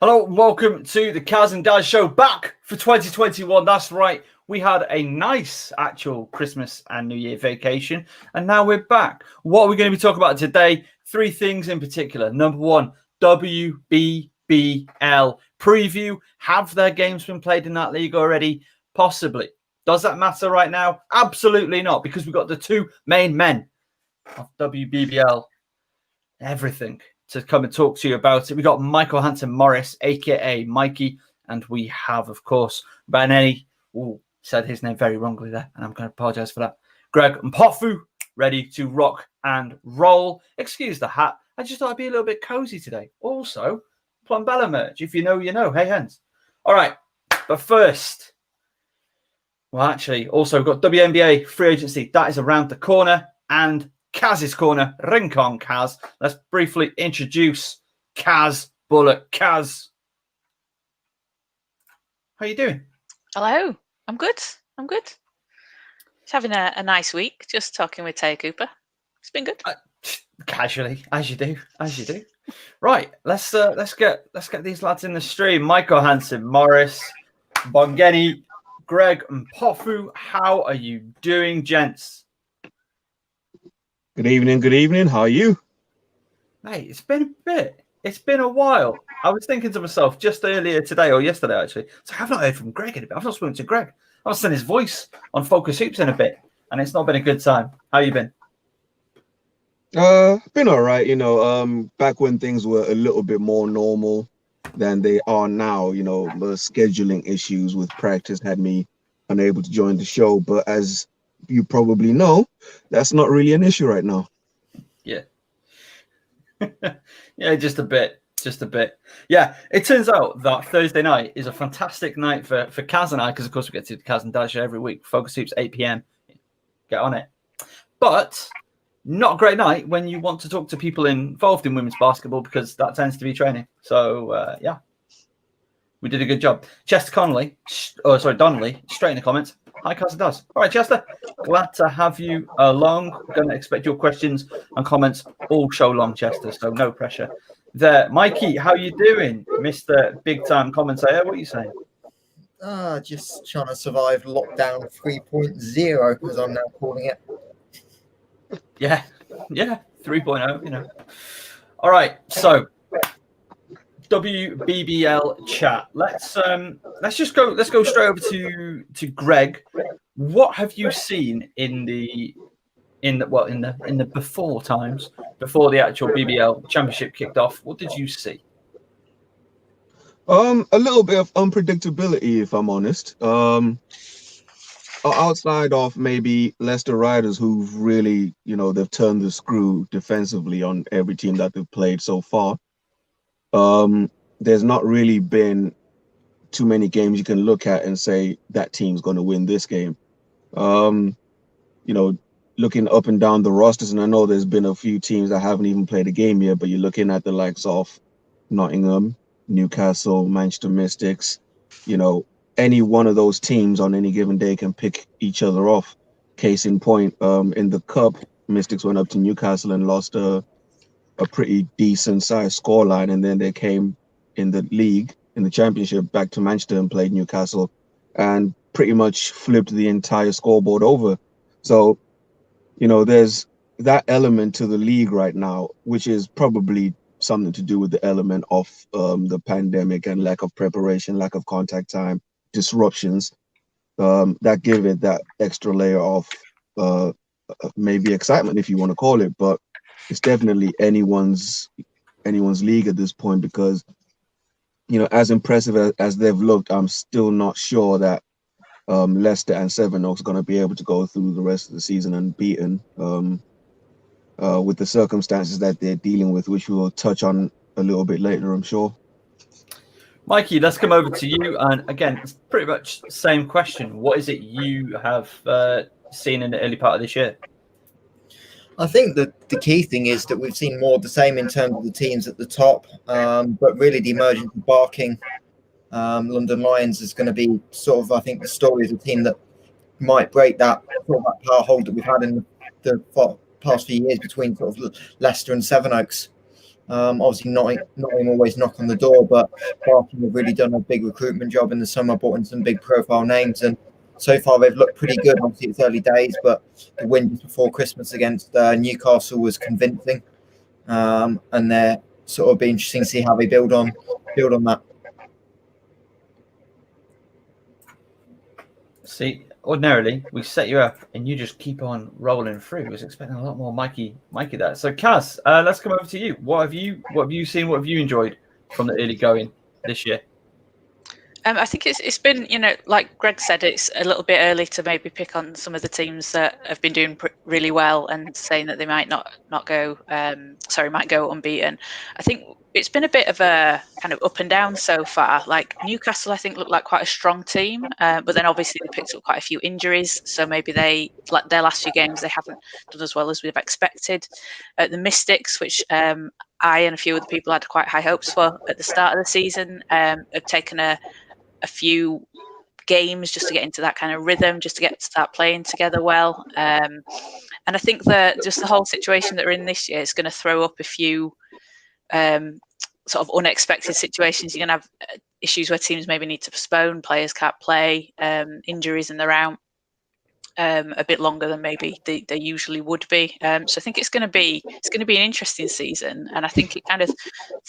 Hello, welcome to the Caz and Daz Show, back for 2021. That's right. We had a nice actual Christmas and New Year vacation, and now we're back. What are we going to be talking about today? Three things in particular. Number one, WBBL preview. Have their games been played in that league already? Possibly. Does that matter right now? Absolutely not, because we've got the two main men of WBBL. Everything to come and talk to you about it. We got Michael Hanson-Morris, aka Mikey, and we have, of course, Baneni. Said his name very wrongly there, and I'm going to apologize for that. Greg and Pofu, ready to rock and roll. Excuse the hat. I just thought I'd be a little bit cozy today. Also, Plumbella merch. If you know, you know. Hey, hands. All right, but first, well, actually, also got WNBA free agency. That is around the corner, and Caz's Corner, Rincon Caz. Let's briefly introduce Caz Bullock. Caz, how you doing? Hello, I'm good. Just having a nice week, just talking with Tay Cooper. It's been good. Casually, as you do. Right, let's get these lads in the stream. Michael Hanson-Morris, Bongeni, Greg and Pofu. How are you doing, gents? Good evening. How are you? Mate, it's been a bit. It's been a while. I was thinking to myself just earlier today, or yesterday actually, so I've not heard from Greg in a bit. I've not spoken to Greg. I've seen his voice on FocusHoops in a bit, and it's not been a good time. How you been? Been all right. Back when things were a little bit more normal than they are now, the scheduling issues with practice had me unable to join the show. But as you probably know, that's not really an issue right now. Yeah. Yeah, just a bit. Yeah, it turns out that Thursday night is a fantastic night for Caz and I, because of course we get to the Caz and Daz Show every week. FocusHoops 8 p.m. Get on it. But not a great night when you want to talk to people involved in women's basketball, because that tends to be training. So yeah, we did a good job. Chester Donnelly, straight in the comments. Hi, Caz and Daz. All right, Chester, glad to have you along. Going to expect your questions and comments all show long, Chester, so no pressure there. Mikey, how you doing, Mr. Big Time Commentator? What are you saying? Just trying to survive lockdown 3.0, as I'm now calling it. Yeah, 3.0, All right, so WBBL chat. Let's go straight over to Greg. What have you seen in the before times, before the actual BBL championship kicked off? What did you see? A little bit of unpredictability, if I'm honest. Outside of maybe Leicester Riders, who've really, they've turned the screw defensively on every team that they've played so far. There's not really been too many games you can look at and say that team's going to win this game. Looking up and down the rosters, and I know there's been a few teams that haven't even played a game yet, but you're looking at the likes of Nottingham, Newcastle, Manchester Mystics. Any one of those teams on any given day can pick each other off. Case in point, in the Cup, Mystics went up to Newcastle and lost a pretty decent sized scoreline, and then they came in the league, in the championship, back to Manchester and played Newcastle and pretty much flipped the entire scoreboard over. So, there's that element to the league right now, which is probably something to do with the element of the pandemic and lack of preparation, lack of contact time, disruptions, that give it that extra layer of maybe excitement, if you want to call it. But it's definitely anyone's league at this point, because as impressive as they've looked, I'm still not sure that Leicester and Sevenoaks are going to be able to go through the rest of the season unbeaten, with the circumstances that they're dealing with, which we'll touch on a little bit later, I'm sure. Mikey, let's come over to you. And again, it's pretty much the same question. What is it you have seen in the early part of this year? I think that the key thing is that we've seen more of the same in terms of the teams at the top, but really the emergence of Barking London Lions is going to be sort of, I think, the story of a team that might break that power hold that we've had in the past few years between sort of Leicester and Sevenoaks. Obviously, Nottingham always knock on the door, but Barking have really done a big recruitment job in the summer, brought in some big profile names, and so far they've looked pretty good. Obviously, it's early days, but the win just before Christmas against Newcastle was convincing, and they're sort of be interesting to see how they build on that. See, ordinarily we set you up and you just keep on rolling through. I was expecting a lot more Mikey there. So Caz, let's come over to you. What have you seen? What have you enjoyed from the early going this year? I think it's been, like Greg said, it's a little bit early to maybe pick on some of the teams that have been doing really well and saying that they might not go unbeaten. I think it's been a bit of a kind of up and down so far. Like Newcastle, I think, looked like quite a strong team, but then obviously they picked up quite a few injuries. So maybe their last few games, they haven't done as well as we've expected. The Mystics, which I and a few other people had quite high hopes for at the start of the season, have taken a few games just to get into that kind of rhythm, just to start playing together well. And I think that just the whole situation that we're in this year is going to throw up a few sort of unexpected situations. You're going to have issues where teams maybe need to postpone, players can't play, injuries and they're out a bit longer than maybe they usually would be. So I think it's going to be an interesting season, and I think it kind of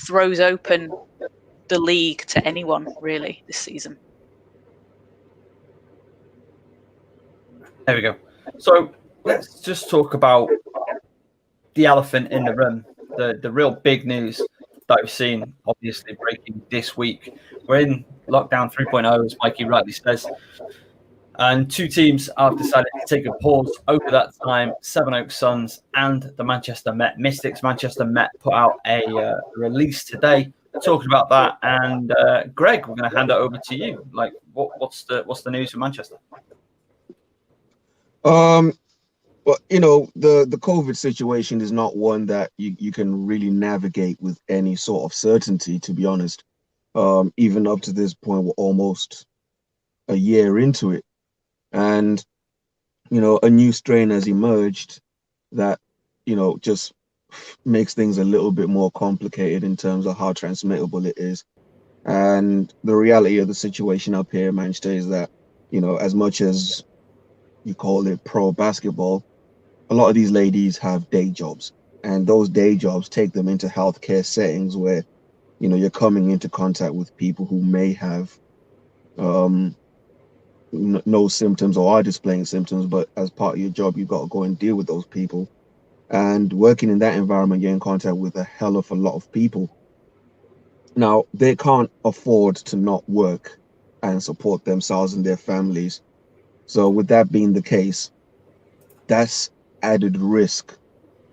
throws open the league to anyone really this season. There we go. So let's just talk about the elephant in the room, the real big news that we've seen, obviously breaking this week. We're in lockdown 3.0, as Mikey rightly says, and two teams have decided to take a pause over that time: Sevenoaks Suns and the Manchester Met Mystics. Manchester Met put out a release today talking about that, and Greg, we're going to hand it over to you. Like, what's the news from Manchester? Well, the COVID situation is not one that you can really navigate with any sort of certainty, to be honest. Even up to this point, we're almost a year into it, and a new strain has emerged that just makes things a little bit more complicated in terms of how transmittable it is. And the reality of the situation up here in Manchester is that, as much as you call it pro basketball, a lot of these ladies have day jobs, and those day jobs take them into healthcare settings where, you're coming into contact with people who may have no symptoms or are displaying symptoms, but as part of your job, you've got to go and deal with those people. And working in that environment, you're in contact with a hell of a lot of people. Now, they can't afford to not work and support themselves and their families. So with that being the case, that's added risk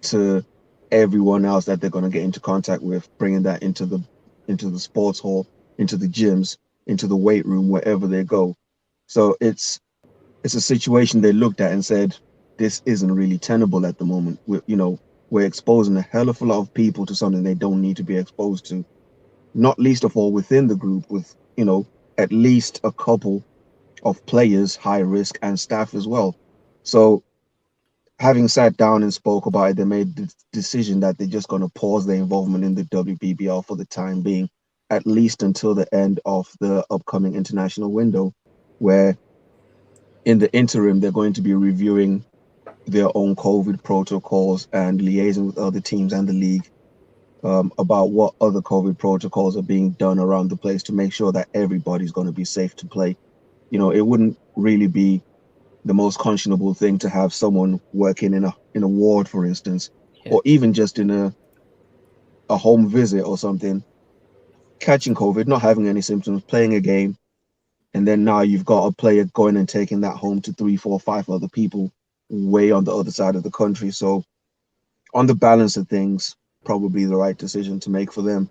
to everyone else that they're going to get into contact with, bringing that into the sports hall, into the gyms, into the weight room, wherever they go. So it's a situation they looked at and said, this isn't really tenable at the moment. We're exposing a hell of a lot of people to something they don't need to be exposed to, not least of all within the group, with at least a couple of players high risk and staff as well. So having sat down and spoke about it, they made the decision that they're just going to pause their involvement in the WBBL for the time being, at least until the end of the upcoming international window, where in the interim they're going to be reviewing their own COVID protocols and liaising with other teams and the league about what other COVID protocols are being done around the place to make sure that everybody's going to be safe to play. It wouldn't really be the most conscionable thing to have someone working in a ward, for instance, or even just in a home visit or something, catching COVID, not having any symptoms, playing a game, and then now you've got a player going and taking that home to 3, 4, 5 other people way on the other side of the country. So on the balance of things, probably the right decision to make for them.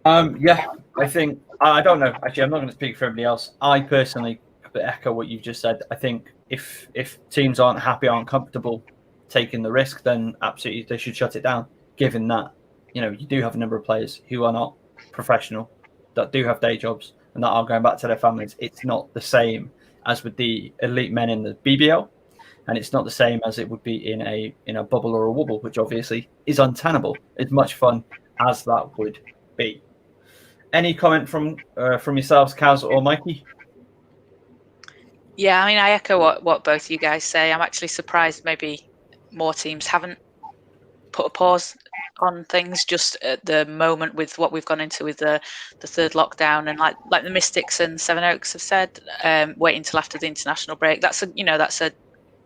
I think, I don't know. Actually, I'm not going to speak for everybody else. I personally echo what you've just said. I think if teams aren't happy, aren't comfortable taking the risk, then absolutely they should shut it down, given that, you do have a number of players who are not professional, that do have day jobs and that are going back to their families. It's not the same as with the elite men in the BBL. and it's not the same as it would be in a bubble or a wobble, which obviously is untenable. As much fun as that would be. Any comment from yourselves, Caz or Mikey? Yeah, I mean, I echo what both you guys say. I'm actually surprised maybe more teams haven't put a pause on things just at the moment with what we've gone into with the third lockdown, and like the Mystics and Sevenoaks have said, wait until after the international break. That's a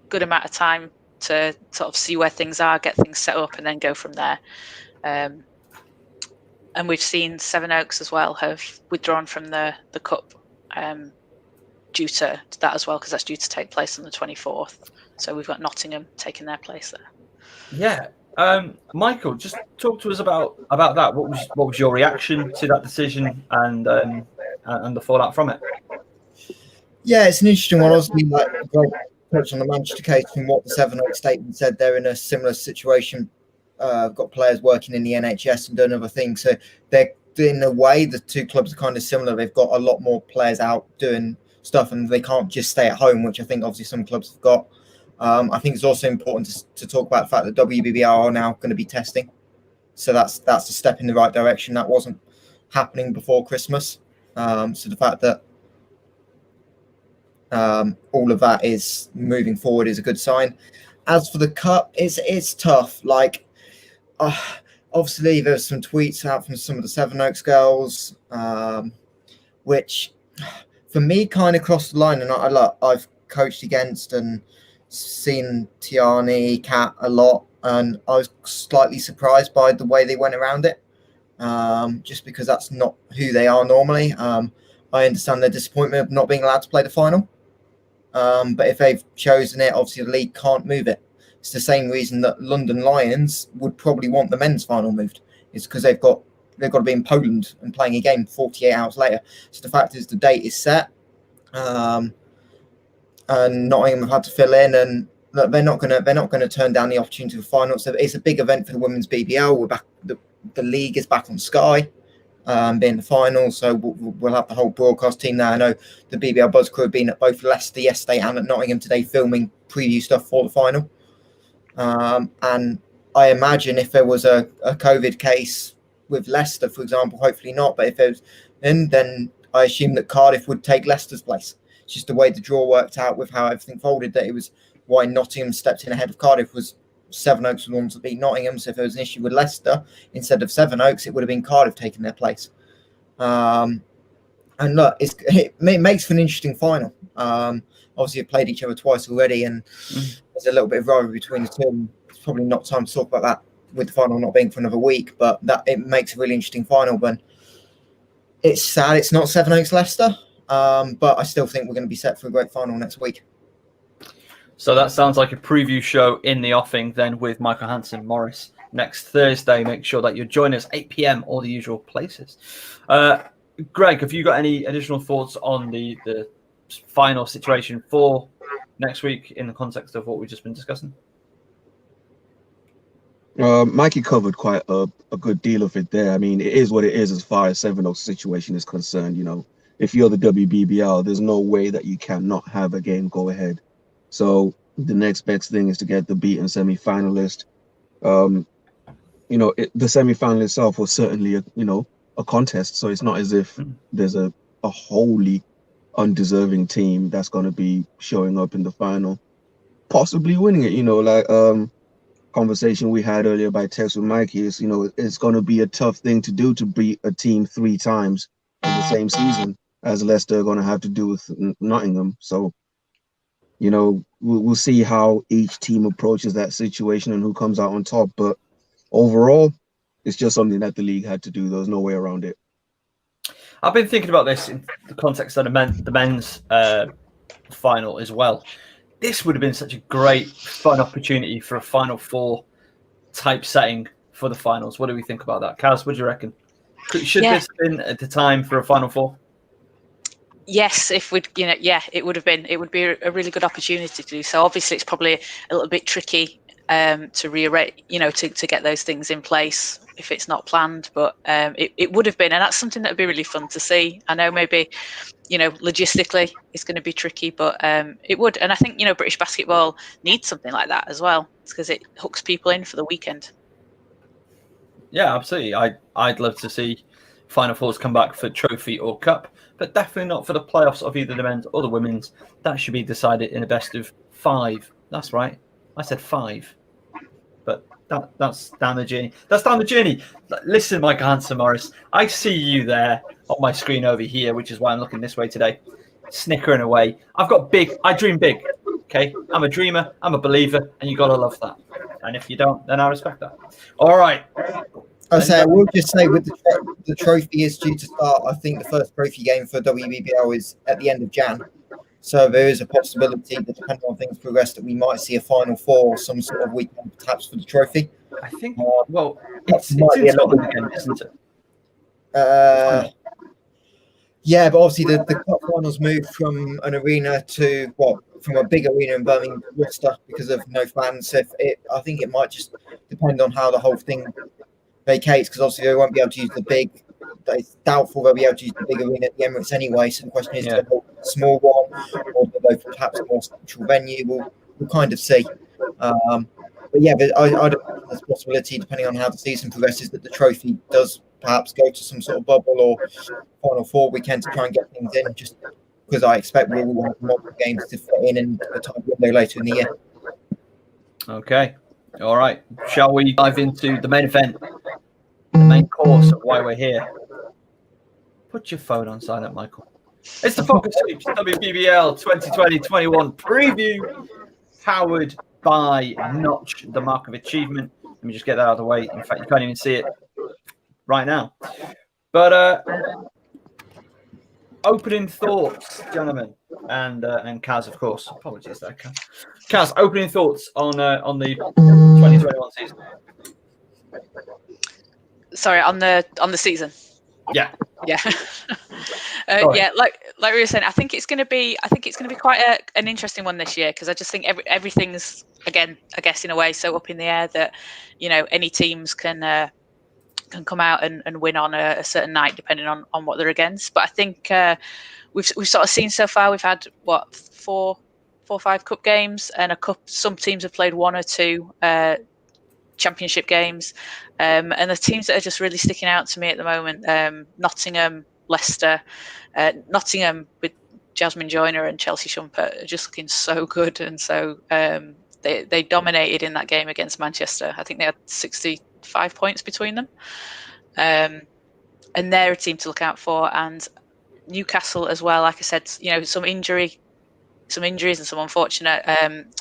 good amount of time to sort of see where things are, get things set up, and then go from there. And we've seen Sevenoaks as well have withdrawn from the cup due to that as well, because that's due to take place on the 24th. So we've got Nottingham taking their place there. Yeah. Michael, just talk to us about that. What was your reaction to that decision and the fallout from it? Yeah, it's an interesting one. Obviously, like Greg touched on the Manchester case, from what the Sevenoaks statement said, they're in a similar situation. Got players working in the NHS and doing other things. So they're, in a way, the two clubs are kind of similar. They've got a lot more players out doing stuff, and they can't just stay at home, which I think obviously some clubs have got. I think it's also important to talk about the fact that WBBL are now going to be testing. So that's a step in the right direction. That wasn't happening before Christmas. So the fact that all of that is moving forward is a good sign. As for the cup, it's tough. Like, obviously there's some tweets out from some of the Sevenoaks girls, which for me kind of crossed the line. And I've coached against and seen Tiani, Kat a lot, and I was slightly surprised by the way they went around it, just because that's not who they are normally. I understand their disappointment of not being allowed to play the final, but if they've chosen it, obviously the league can't move it. It's the same reason that London Lions would probably want the men's final moved. It's because they've got to be in Poland and playing a game 48 hours later. So the fact is the date is set. And Nottingham have had to fill in, and look, they're not going to turn down the opportunity for final. So it's a big event for the women's BBL. We're back. The league is back on Sky, being the final. So we'll have the whole broadcast team there. I know the BBL Buzz crew have been at both Leicester yesterday and at Nottingham today filming preview stuff for the final. And I imagine if there was a COVID case with Leicester, for example, hopefully not, but if there was, then I assume that Cardiff would take Leicester's place. Just the way the draw worked out with how everything folded, that it was why Nottingham stepped in ahead of Cardiff was Sevenoaks were the ones that beat Nottingham. So if there was an issue with Leicester, instead of Sevenoaks, it would have been Cardiff taking their place. And look, it makes for an interesting final. Obviously, they've played each other twice already, and there's a little bit of rivalry between the two. It's probably not time to talk about that with the final not being for another week, but that it makes a really interesting final. But it's sad it's not Sevenoaks Leicester. But I still think we're going to be set for a great final next week. So that sounds like a preview show in the offing then with Michael Hansen Morris next Thursday. Make sure that you join us 8 p.m. all the usual places. Greg, have you got any additional thoughts on the final situation for next week in the context of what we've just been discussing? Mikey covered quite a good deal of it there. I mean, it is what it is as far as Sevenoaks' situation is concerned. You know, if you're the WBBL, there's no way that you cannot have a game go ahead. So the next best thing is to get the beaten semi-finalist. You know, the semi-final itself was certainly a contest. So it's not as if there's a wholly undeserving team that's going to be showing up in the final, possibly winning it. You know, like conversation we had earlier by text with Mikey is, you know, it's going to be a tough thing to do to beat a team 3 times in the same season, as Leicester are going to have to do with Nottingham. So, you know, we'll see how each team approaches that situation and who comes out on top. But overall, it's just something that the league had to do. There was no way around it. I've been thinking about this in the context of the men's final as well. This would have been such a great, fun opportunity for a Final Four type setting for the finals. What do we think about that? Caz, what do you reckon? Should this have been at the time for a Final Four? Yes, it would be a really good opportunity to do so. Obviously, it's probably a little bit tricky to rearrange, to get those things in place if it's not planned, but it would have been, and that's something that would be really fun to see. I know maybe, logistically it's going to be tricky, but it would. And I think, British basketball needs something like that as well, because it hooks people in for the weekend. Yeah, absolutely. I'd love to see Final Fours come back for trophy or cup, but definitely not for the playoffs of either the men's or the women's. That should be decided in a best of 5. That's right. I said 5. But that's down the journey. That's down the journey. Listen, Michael Hansen Morris, I see you there on my screen over here, which is why I'm looking this way today, snickering away. I dream big, okay? I'm a dreamer, I'm a believer, and you got to love that. And if you don't, then I respect that. All right. I will just say with the trophy is due to start. I think the first trophy game for WBBL is at the end of Jan. So there is a possibility that depending on things progress that we might see a Final Four or some sort of weekend perhaps for the trophy. I think, it's in Scotland again, isn't it? Yeah, but obviously the cup finals moved from an arena to from a big arena in Birmingham to Leicester because of no fans. I think it might just depend on how the whole thing vacates, because obviously they won't be able to use the big. It's doubtful they'll be able to use the big arena at the Emirates anyway. So the question is, do they go a small one or do they go for perhaps a more central venue? We'll kind of see. But I don't think there's a possibility, depending on how the season progresses, that the trophy does perhaps go to some sort of bubble or Final Four weekend to try and get things in, just because I expect we'll have multiple games to fit in a time window later in the year. Okay. All right. Shall we dive into the main event, the main course of why we're here? Put your phone on silent, Michael. It's the FocusHoops WBBL 2020-21 preview, powered by Notch, the mark of achievement. Let me just get that out of the way. In fact, you can't even see it right now. But opening thoughts, gentlemen, and Caz, of course. Apologies there, Caz. Caz, opening thoughts on the 2021 season. Sorry, on the season. Yeah. Like we were saying, I think it's going to be quite an interesting one this year, because I just think everything's, again, I guess in a way, so up in the air that any teams can come out and win on a certain night depending on what they're against. But I think we've sort of seen so far, we've had 4 or 5 cup games, and some teams have played 1 or 2 championship games, and the teams that are just really sticking out to me at the moment, Nottingham, Leicester. Nottingham with Jasmine Joyner and Chelsea Shumpert are just looking so good, and so they dominated in that game against Manchester. I think they had 65 points between them, and they're a team to look out for. And Newcastle as well, like I said, some injuries and some unfortunate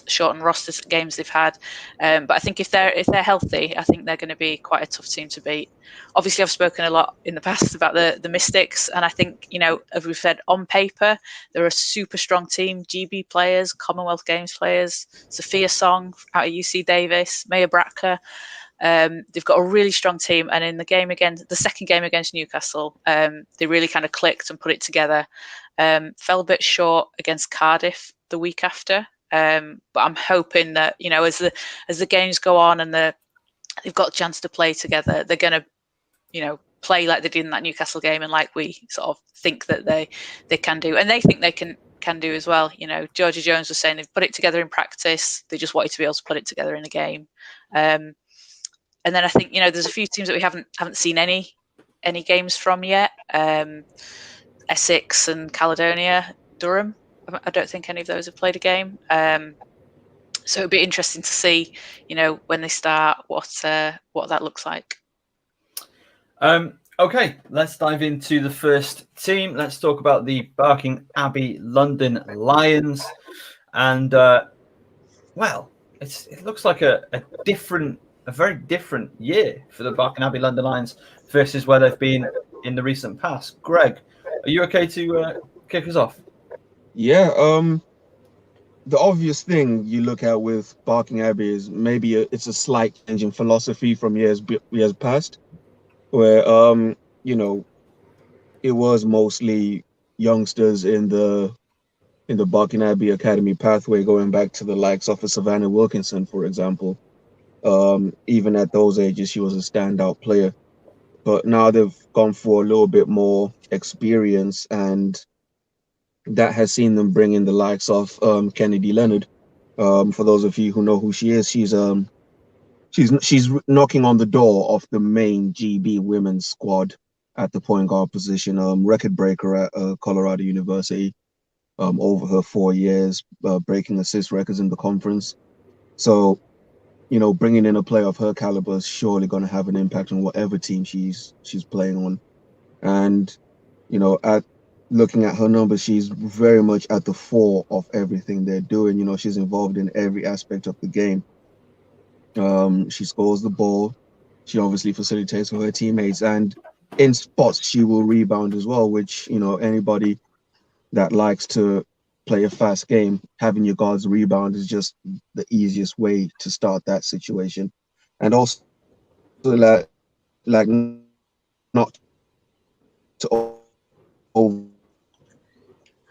shortened roster games they've had. But I think if they're healthy, I think they're going to be quite a tough team to beat. Obviously, I've spoken a lot in the past about the Mystics, and I think, as we've said, on paper, they're a super strong team. GB players, Commonwealth Games players, Sophia Song out of UC Davis, Maya Bratka. They've got a really strong team, and in the second game against Newcastle, they really kind of clicked and put it together. Fell a bit short against Cardiff the week after, but I'm hoping that as the games go on and they've got a chance to play together, they're going to play like they did in that Newcastle game, and like we sort of think that they can do, and they think they can do as well. Georgia Jones was saying they've put it together in practice, they just wanted to be able to put it together in a game. And then I think there's a few teams that we haven't seen any games from yet. Essex and Caledonia, Durham. I don't think any of those have played a game. So it'd be interesting to see, when they start, what that looks like. Okay, let's dive into the first team. Let's talk about the Barking Abbey London Lions. And, it looks like a very different year for the Barking Abbey London Lions versus where they've been in the recent past. Greg, are you okay to kick us off? Yeah, the obvious thing you look at with Barking Abbey is maybe it's a slight change in philosophy from years past, where it was mostly youngsters in the Barking Abbey Academy pathway, going back to the likes of a Savannah Wilkinson, for example. Even at those ages, she was a standout player. But now they've gone for a little bit more experience, and that has seen them bring in the likes of Kennedy Leonard. For those of you who know who she is, she's knocking on the door of the main GB women's squad at the point guard position. Record breaker at Colorado University. Over her 4 years, breaking assist records in the conference. So, bringing in a player of her caliber is surely going to have an impact on whatever team she's playing on. And, at looking at her numbers, she's very much at the fore of everything they're doing. She's involved in every aspect of the game. She scores the ball. She obviously facilitates for her teammates, and in spots she will rebound as well, which, anybody that likes to play a fast game, having your guards rebound is just the easiest way to start that situation. And also like not to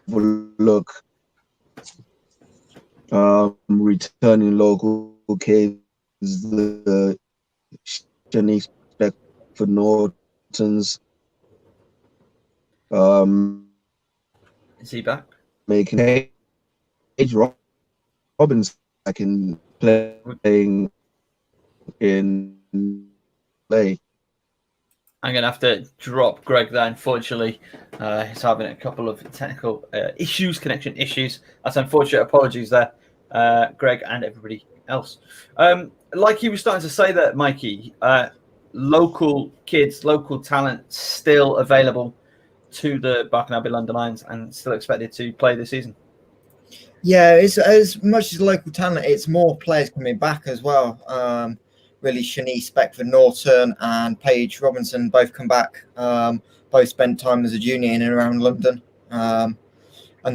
overlook returning local kids, the Shanice Beckford Nortons, is he back? Making Age Robbins back in playing in play. I'm going to have to drop Greg there, unfortunately. He's having a couple of technical connection issues. That's unfortunate. Apologies there, Greg and everybody else. Like you were starting to say that, Mikey, local kids, local talent still available to the Barking Abbey London Lions and still expected to play this season. Yeah, it's as much as local talent, it's more players coming back as well. Really, Shanice Beckford Norton and Paige Robinson both come back. Both spent time as a junior in and around London. And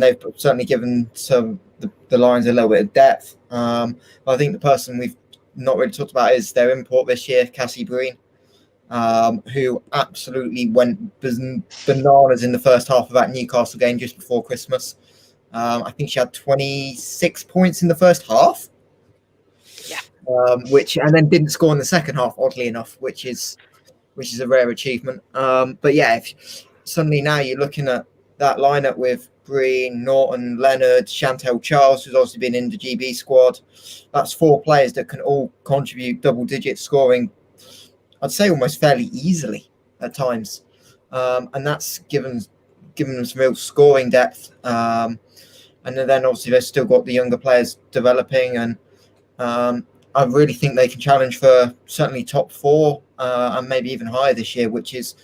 they've certainly given the Lions a little bit of depth. But I think the person we've not really talked about is their import this year, Cassie Breen, who absolutely went bananas in the first half of that Newcastle game just before Christmas. I think she had 26 points in the first half. Yeah. And then didn't score in the second half, oddly enough, which is a rare achievement. But yeah, suddenly now you're looking at that lineup with Breen, Norton, Leonard, Chantel Charles, who's obviously been in the GB squad. That's 4 players that can all contribute double-digit scoring, I'd say almost fairly easily at times. And that's given them some real scoring depth. And then obviously they've still got the younger players developing, and I really think they can challenge for certainly top 4 and maybe even higher this year, which is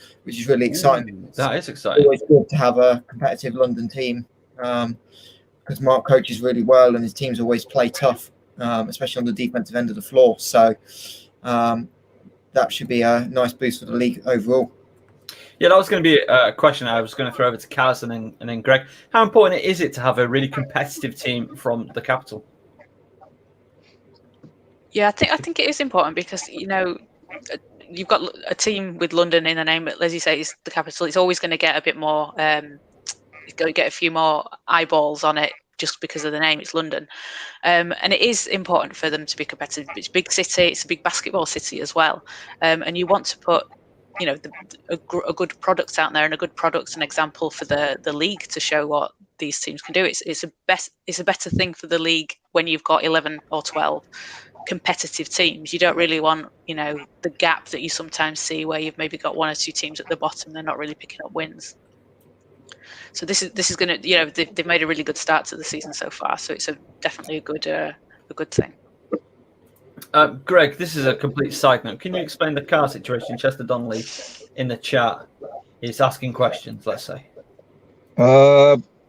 really exciting. That is exciting. It's always good to have a competitive London team because Mark coaches really well and his teams always play tough, especially on the defensive end of the floor. So that should be a nice boost for the league overall. Yeah, that was going to be a question I was going to throw over to Caz and then Greg. How important is it to have a really competitive team from the capital? Yeah, I think it is important because, you've got a team with London in the name, but as you say, it's the capital. It's always going to get a bit more, it's going to get a few more eyeballs on it just because of the name. It's London. And it is important for them to be competitive. It's a big city. It's a big basketball city as well. And you want to put, a good product out there, and a good product, an example for the league to show what these teams can do. It's a better thing for the league when you've got 11 or 12 competitive teams. You don't really want, the gap that you sometimes see where you've maybe got 1 or 2 teams at the bottom. They're not really picking up wins. So this is going to, they've made a really good start to the season so far. So it's definitely a good thing. Greg, this is a complete side note. Can you explain the car situation? Chester Donnelly in the chat is asking questions, let's say.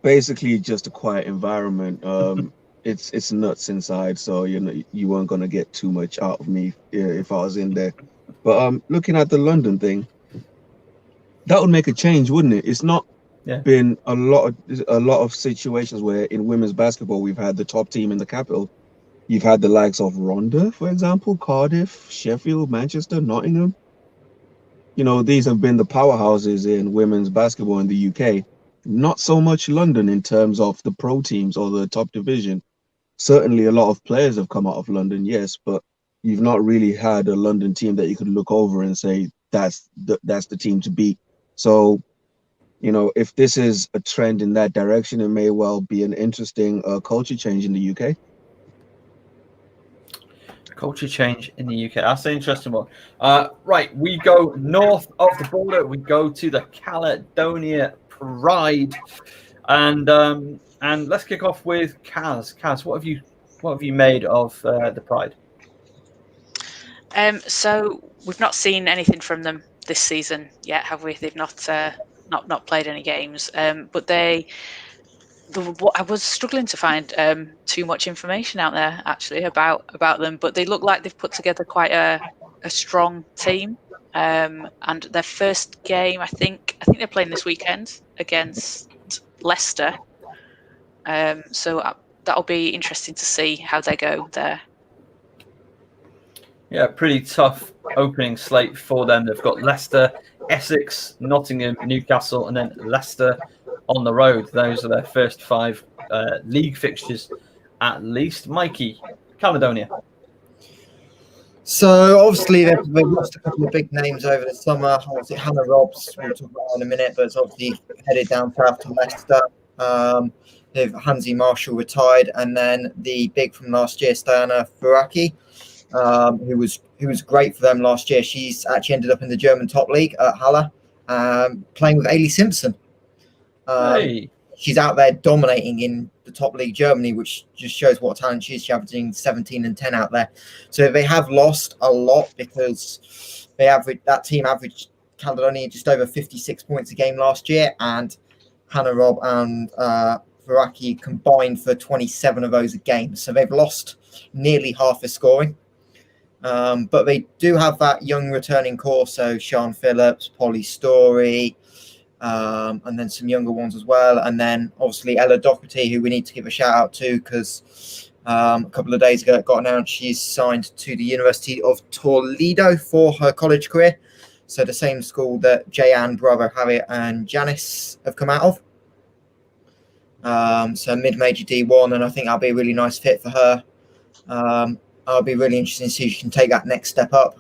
Basically just a quiet environment. It's nuts inside, so you weren't gonna get too much out of me if I was in there. But looking at the London thing, that would make a change, wouldn't it? It's not been a lot of situations where in women's basketball we've had the top team in the capital. You've had the likes of Rhondda, for example, Cardiff, Sheffield, Manchester, Nottingham. These have been the powerhouses in women's basketball in the UK. Not so much London in terms of the pro teams or the top division. Certainly a lot of players have come out of London, yes, but, the quality of the players, the quality of the talent, the quality of the players, the quality of the coaching, the quality of the you've not really had a London team that you could look over and say that's the team to beat. So, if this is a trend in that direction, it may well be an interesting culture change in the UK. Culture change in the UK. That's an interesting one. Right, we go north of the border. We go to the Caledonia Pride, and let's kick off with Caz. Caz, what have you made of the Pride? So we've not seen anything from them this season yet, have we? They've not played any games, but I was struggling to find too much information out there actually about them, but they look like they've put together quite a strong team. And their first game, I think they're playing this weekend against Leicester. So that'll be interesting to see how they go there. Yeah, pretty tough opening slate for them. They've got Leicester, Essex, Nottingham, Newcastle, and then Leicester on the road. Those are their first 5 league fixtures, at least. Mikey Caledonia. So obviously they've lost a couple of big names over the summer. Obviously Hannah Robs, we'll talk about in a minute, but it's obviously headed down south to Leicester. They've Hansi Marshall retired, and then the big from last year, Stana Furaki, who was great for them last year. She's actually ended up in the German top league at Halle, playing with Ailey Simpson. Hey. She's out there dominating in the top league Germany, which just shows what talent she is. She's averaging 17 and 10 out there. So they have lost a lot because that team averaged Caledonia just over 56 points a game last year, and Hannah Robb and Furaki combined for 27 of those a game. So they've lost nearly half their scoring. But they do have that young returning core, so Sian Phillips, Polly Story, and then some younger ones as well. And then obviously Ella Doherty, who we need to give a shout out to because a couple of days ago it got announced she's signed to the University of Toledo for her college career. So the same school that Jayan, Bravo, Harriet and Janice have come out of. So mid-major D1, and I think that'll be a really nice fit for her. I'll be really interested to see if she can take that next step up,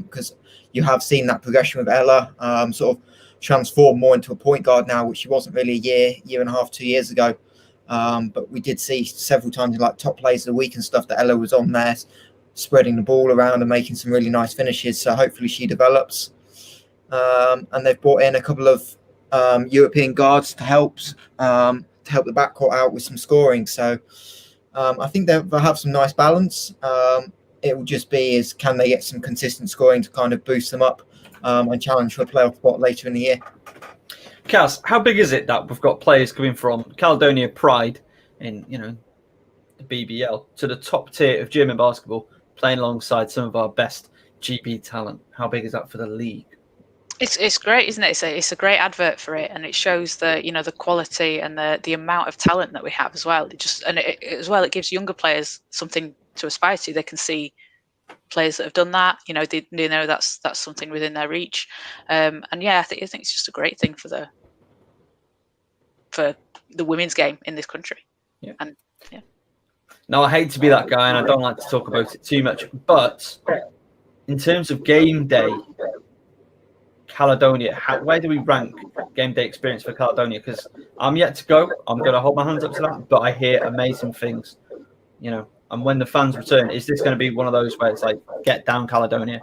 because you have seen that progression with Ella sort of transform more into a point guard now, which she wasn't really a year and a half, 2 years ago. But we did see several times in like top plays of the week and stuff that Ella was on there, spreading the ball around and making some really nice finishes. So hopefully she develops. And they've brought in a couple of European guards to help the backcourt out with some scoring. So I think they'll have some nice balance. It will just be can they get some consistent scoring to kind of boost them up and challenge for a playoff spot later in the year. Caz, how big is it that we've got players coming from Caledonia Pride in the BBL to the top tier of German basketball, playing alongside some of our best GB talent? How big is that for the league? It's great, isn't it? It's a great advert for it, and it shows the quality and the amount of talent that we have as well. It gives younger players something to aspire to. They can see players that have done that. They know that's something within their reach. And yeah, I think it's just a great thing for the women's game in this country. Yeah. And yeah. Now, I hate to be that guy, and I don't like to talk about it too much, but in terms of game day, Caledonia, where do we rank game day experience for Caledonia? Because I'm yet to go. I'm going to hold my hands up to that, but I hear amazing things, and when the fans return, is this going to be one of those where it's like, get down Caledonia?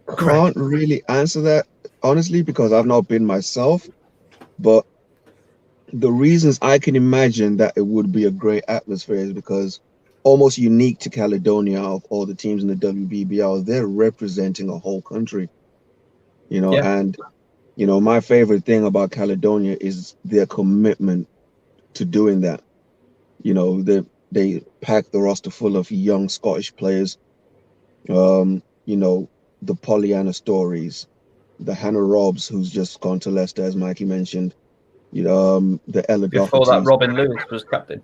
I can't really answer that, honestly, because I've not been myself, but the reasons I can imagine that it would be a great atmosphere is because almost unique to Caledonia of all the teams in the WBBL, they're representing a whole country, and my favorite thing about Caledonia is their commitment to doing that. They pack the roster full of young Scottish players, the Pollyanna Stories, the Hannah Robbs, who's just gone to Leicester, as Mikey mentioned, the Ella Before that, Robin Lewis was captain.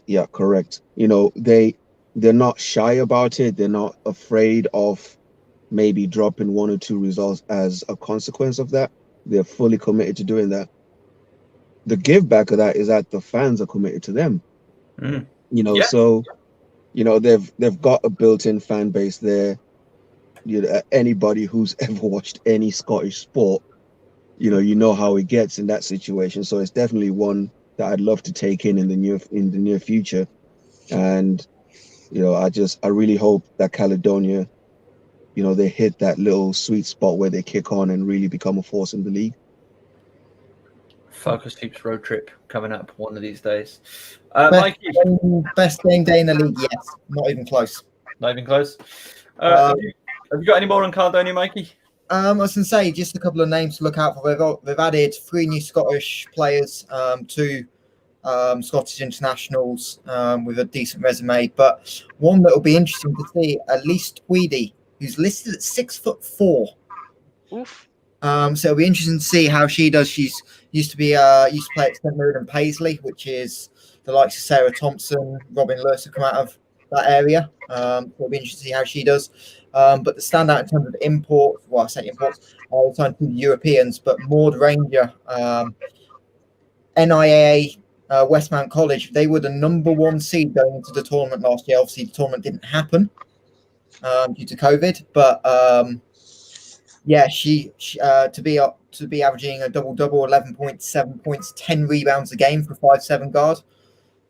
Yeah, correct. They're not shy about it. They're not afraid of maybe dropping 1 or 2 results as a consequence of that. They're fully committed to doing that. The give back of that is that the fans are committed to them. Mm. So You know, they've got a built-in fan base there. You know, anybody who's ever watched any Scottish sport, you know how it gets in that situation. So it's definitely one that I'd love to take in the near future. And I really hope that Caledonia, they hit that little sweet spot where they kick on and really become a force in the league. FocusHoops road trip coming up one of these days. Mikey, Mikey, best game day in the league? Yes, not even close. Not even close. Have you got any more on Caledonia, Mikey? I was going to say just a couple of names to look out for. They've added 3 new Scottish players, 2 Scottish internationals with a decent resume, but one that will be interesting to see, Elise Tweedy, who's listed at 6'4". Oof. So it'll be interesting to see how she does. She's used to play at St Mirren and Paisley, which is the likes of Sarah Thompson, Robin Lewis have come out of that area. So it'll be interesting to see how she does. But the standout in terms of imports, well, I say imports, I'll turn to the Europeans, but Maud Ranger, NIAA Westmount College, they were the #1 seed going into the tournament last year. Obviously, the tournament didn't happen due to COVID, but she to be averaging a double-double, 11.7 points, 10 rebounds a game for a 5'7" guard.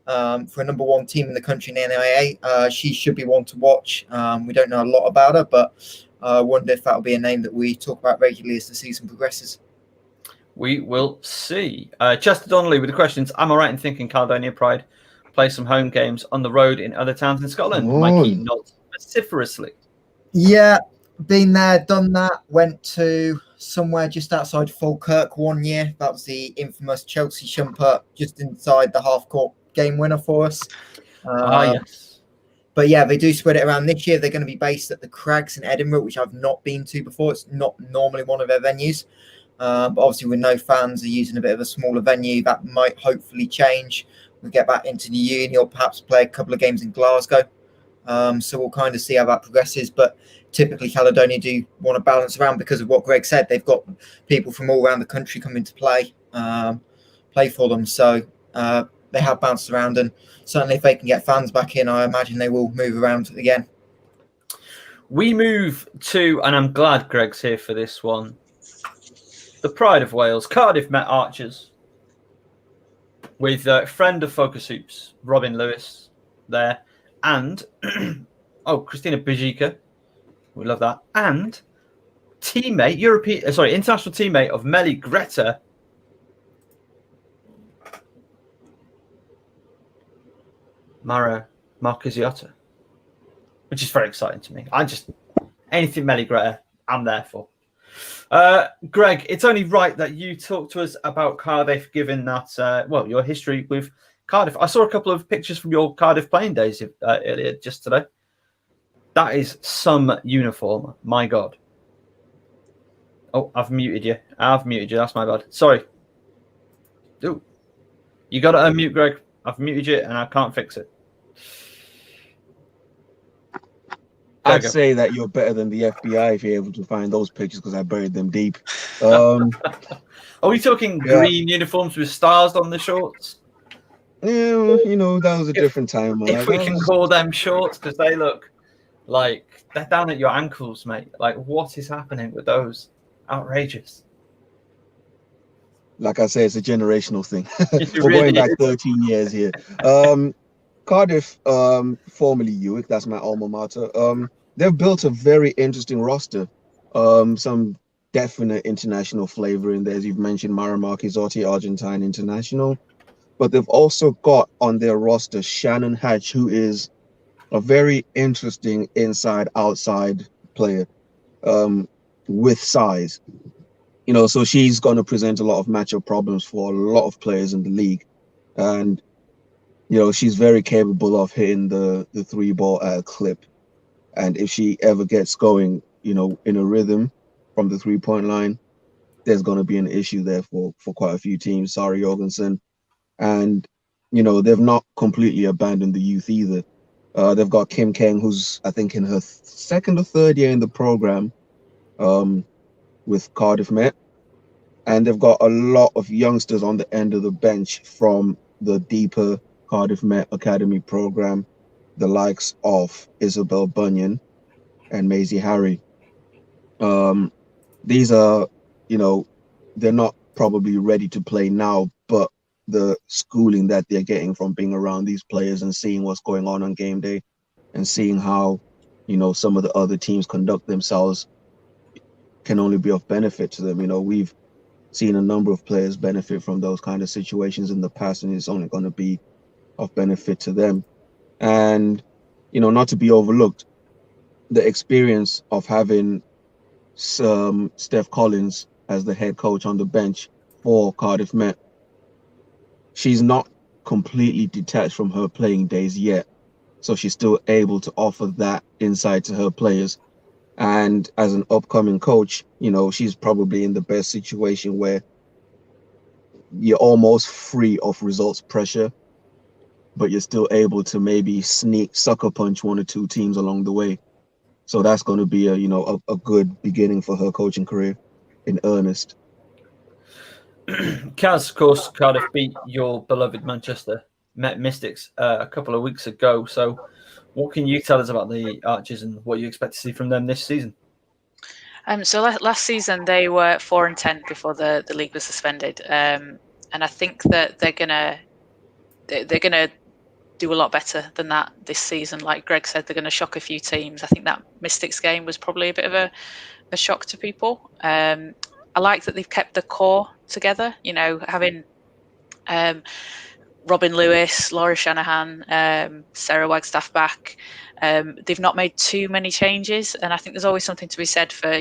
For a #1 team in the country in the NIAA, she should be one to watch. We don't know a lot about her, but I wonder if that'll be a name that we talk about regularly as the season progresses. We will see. Chester Donnelly with the questions. Am I right in thinking Cardona Pride play some home games on the road in other towns in Scotland? Mikey, not vociferously. Yeah, been there, done that. Went to somewhere just outside Falkirk one year. That was the infamous Chelsea Shumpert, just inside the half-court game winner for us. Yes. But yeah, they do spread it around. This year, they're going to be based at the Crags in Edinburgh, which I've not been to before. It's not normally one of their venues. But obviously, with no fans, are using a bit of a smaller venue. That might hopefully change. We'll get back into the uni or perhaps play a couple of games in Glasgow. So we'll kind of see how that progresses. But typically, Caledonia do want to balance around because of what Greg said. They've got people from all around the country coming to play for them. So they have bounced around. And certainly, if they can get fans back in, I imagine they will move around again. We move to, and I'm glad Greg's here for this one, the Pride of Wales, Cardiff Met Archers, with a friend of FocusHoops, Robin Lewis, there, and Christina Bijika, we love that, and international teammate of Melly Greta, Mara Marqueziotta, which is very exciting to me. Anything Melly Greta, I'm there for. Greg, it's only right that you talk to us about Cardiff, given that, your history with Cardiff. I saw a couple of pictures from your Cardiff playing days earlier, just today. That is some uniform. My God. Oh, I've muted you. That's my bad. Sorry. Ooh. You got to unmute, Greg. I've muted you and I can't fix it. I'd say that you're better than the FBI if you're able to find those pictures because I buried them deep. Are we talking green uniforms with stars on the shorts? Yeah, that was a different time. If we can call them shorts, because they look like they're down at your ankles, mate. Like, what is happening with those? Outrageous. Like I say, it's a generational thing. We're going back 13 years here. Cardiff, formerly Uwick, that's my alma mater. They've built a very interesting roster. Some definite international flavor in there, as you've mentioned, Mara Marqueziotta, Argentine international. But they've also got on their roster Shannon Hatch, who is a very interesting inside-outside player with size. So she's going to present a lot of matchup problems for a lot of players in the league. And, she's very capable of hitting the 3-ball at a clip. And if she ever gets going, in a rhythm from the 3-point line, there's going to be an issue there for quite a few teams. Sarah Jorgensen. And, they've not completely abandoned the youth either. They've got Kim Kang, who's, I think, in her second or third year in the program with Cardiff Met. And they've got a lot of youngsters on the end of the bench from the deeper Cardiff Met Academy program. the likes of Isabel Bunyan and Maisie Harry. These are, they're not probably ready to play now, but the schooling that they're getting from being around these players and seeing what's going on game day and seeing how, some of the other teams conduct themselves can only be of benefit to them. We've seen a number of players benefit from those kind of situations in the past, and it's only going to be of benefit to them. And, not to be overlooked, the experience of having Steph Collins as the head coach on the bench for Cardiff Met. She's not completely detached from her playing days yet, so she's still able to offer that insight to her players. And as an upcoming coach, she's probably in the best situation where you're almost free of results pressure, but you're still able to maybe sucker punch one or two teams along the way. So that's going to be a good beginning for her coaching career in earnest. Caz, of course, Cardiff beat your beloved Manchester Met Mystics a couple of weeks ago. So what can you tell us about the Archers and what you expect to see from them this season? So last season they were 4-10 before the league was suspended, and I think that they're gonna do a lot better than that this season. Like Greg said, they're going to shock a few teams. I think that Mystics game was probably a bit of a shock to people. I like that they've kept the core together, having Robin Lewis, Laura Shanahan, Sarah Wagstaff back. They've not made too many changes, and I think there's always something to be said for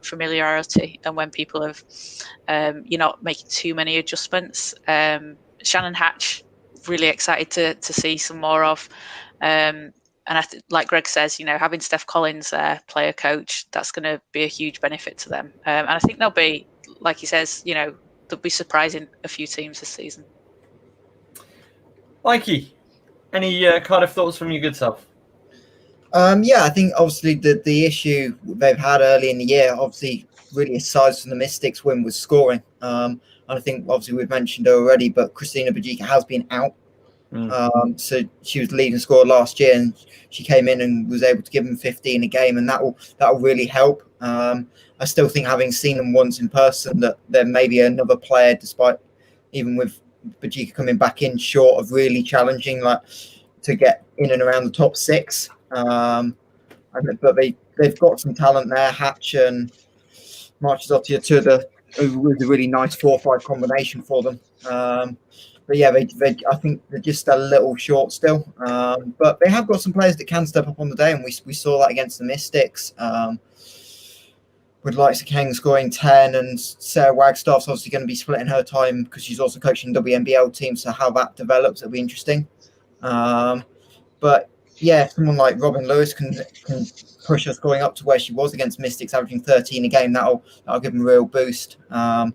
familiarity, and when people have you're not making too many adjustments. Shannon Hatch, really excited to see some more of, and like Greg says, having Steph Collins there, player coach, that's going to be a huge benefit to them, and I think they'll be, like he says, they'll be surprising a few teams this season. Mikey, any Cardiff thoughts from your good self? I think obviously the issue they've had early in the year, obviously really aside from the Mystics win, was scoring. And I think obviously we've mentioned her already, but Christina Bajika has been out. So she was leading scorer last year, and she came in and was able to give them 15 a game, and that will really help. I still think, having seen them once in person, that there may be another player, despite even with Bajika coming back in short of really challenging, like to get in and around the top six. But they've got some talent there. Hatch and Marchisotti are two of the was a really nice 4-5 combination for them. But yeah, I think they're just a little short still. But they have got some players that can step up on the day, and we saw that against the Mystics. With likes of Kang scoring 10, and Sarah Wagstaff's obviously going to be splitting her time because she's also coaching the WNBL team. So how that develops, it'll be interesting. But yeah, someone like Robin Lewis can push her scoring up to where she was against Mystics, averaging 13 a game. That'll give them a real boost. But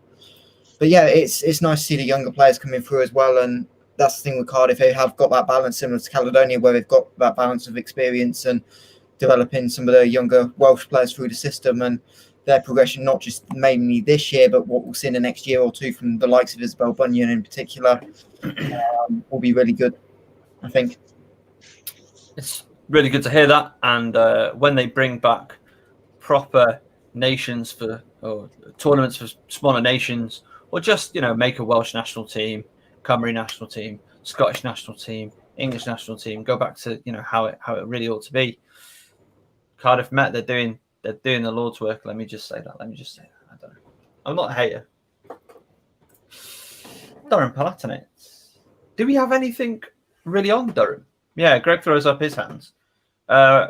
yeah, it's nice to see the younger players coming through as well, and that's the thing with Cardiff. They have got that balance, similar to Caledonia, where they've got that balance of experience and developing some of the younger Welsh players through the system, and their progression, not just mainly this year, but what we'll see in the next year or two from the likes of Isabel Bunyan in particular, will be really good, I think. It's really good to hear that. And when they bring back proper nations or tournaments for smaller nations, or just, make a Welsh national team, Cymru national team, Scottish national team, English national team, go back to, how it really ought to be. Cardiff Met, they're doing the Lord's work. Let me just say that. I don't know. I'm not a hater. Durham Palatinate. Do we have anything really on Durham? Yeah, Greg throws up his hands.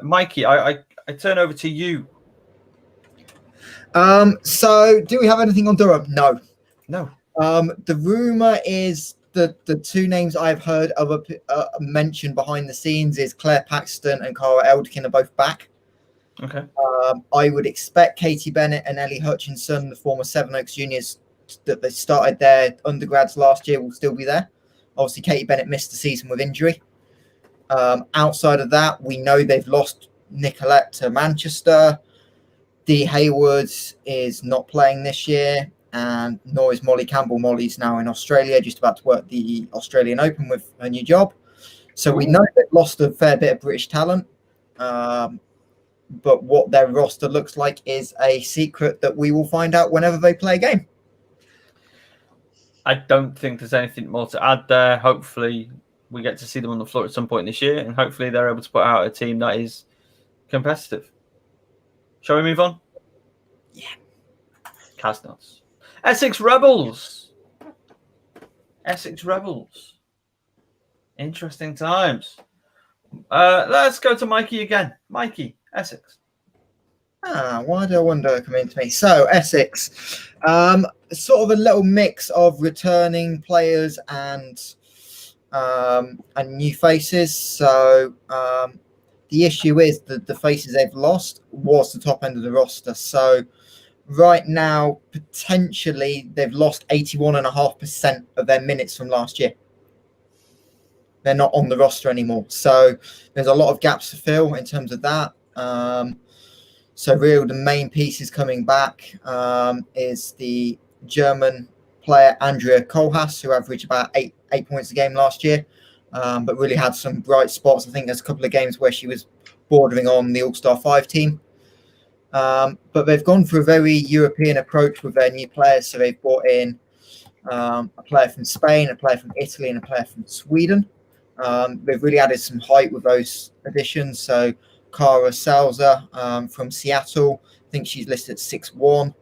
Mikey, I turn over to you. So do we have anything on Durham? No. The rumor is that the two names I've heard of mentioned behind the scenes is Claire Paxton and Cara Elderkin are both back. Okay. I would expect Katie Bennett and Ellie Hutchinson, the former Seven Oaks juniors that they started their undergrads last year, will still be there. Obviously, Katie Bennett missed the season with injury. Outside of that, we know they've lost Nicolette to Manchester. Dee Hayward is not playing this year, and nor is Molly Campbell. Molly's now in Australia, just about to work the Australian Open with her new job. So we know they've lost a fair bit of British talent, but what their roster looks like is a secret that we will find out whenever they play a game. I don't think there's anything more to add there. Hopefully, we get to see them on the floor at some point this year, and hopefully they're able to put out a team that is competitive. Shall we move on? Yeah. Caz nuts. Essex Rebels. Essex Rebels. Interesting times. Let's go to Mikey again. Mikey, Essex. Why do I wonder coming to me? So Essex, sort of a little mix of returning players and new faces. So the issue is that the faces they've lost was the top end of the roster. So right now, potentially they've lost 81.5% of their minutes from last year. They're not on the roster anymore. So there's a lot of gaps to fill in terms of that. So really the main pieces coming back is the German player Andrea Kohlhaas, who averaged about eight points a game last year, but really had some bright spots. I think there's a couple of games where she was bordering on the All-Star 5 team. But they've gone for a very European approach with their new players. So they've brought in a player from Spain, a player from Italy, and a player from Sweden. They've really added some height with those additions. So Cara Salza from Seattle, I think she's listed at 6'1".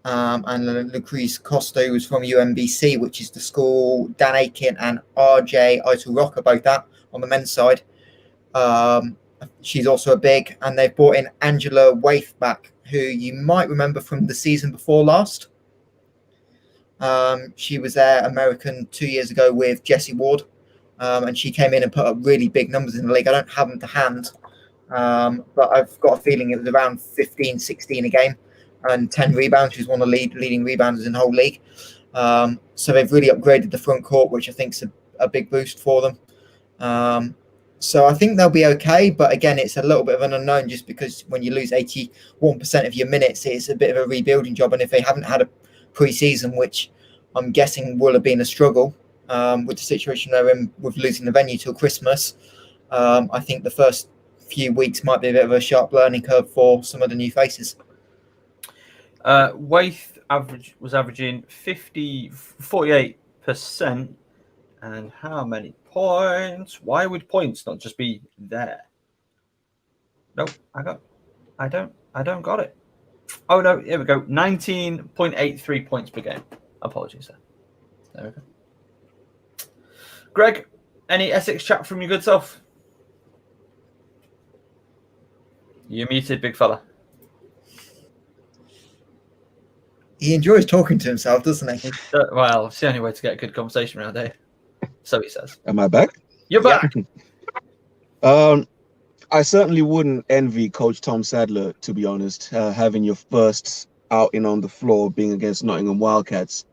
And Lucrece Costa, who's from UMBC, which is the school Dan Aiken and RJ Aitul-Roca, both that on the men's side. She's also a big, and they've brought in Angela Waith back, who you might remember from the season before last. She was there American 2 years ago with Jessie Ward, and she came in and put up really big numbers in the league. I don't have them to hand, but I've got a feeling it was around 15, 16 a game and 10 rebounds. She's one of the leading rebounders in the whole league. So they've really upgraded the front court, which I think is a big boost for them. So I think they'll be okay, but again, it's a little bit of an unknown just because when you lose 81% of your minutes, it's a bit of a rebuilding job. And if they haven't had a pre-season, which I'm guessing will have been a struggle with the situation they're in with losing the venue till Christmas, I think the first few weeks might be a bit of a sharp learning curve for some of the new faces. Waith was averaging 48%. And how many points? Why would points not just be there? Nope, I don't got it. Oh no, here we go. 19.83 points per game. Apologies, sir. There we go. Greg, any Essex chat from your good self? You're muted, big fella. He enjoys talking to himself, doesn't he? Well, it's the only way to get a good conversation around here. So he says. Am I back? You're back. I certainly wouldn't envy Coach Tom Sadler, to be honest, having your first outing on the floor being against Nottingham Wildcats,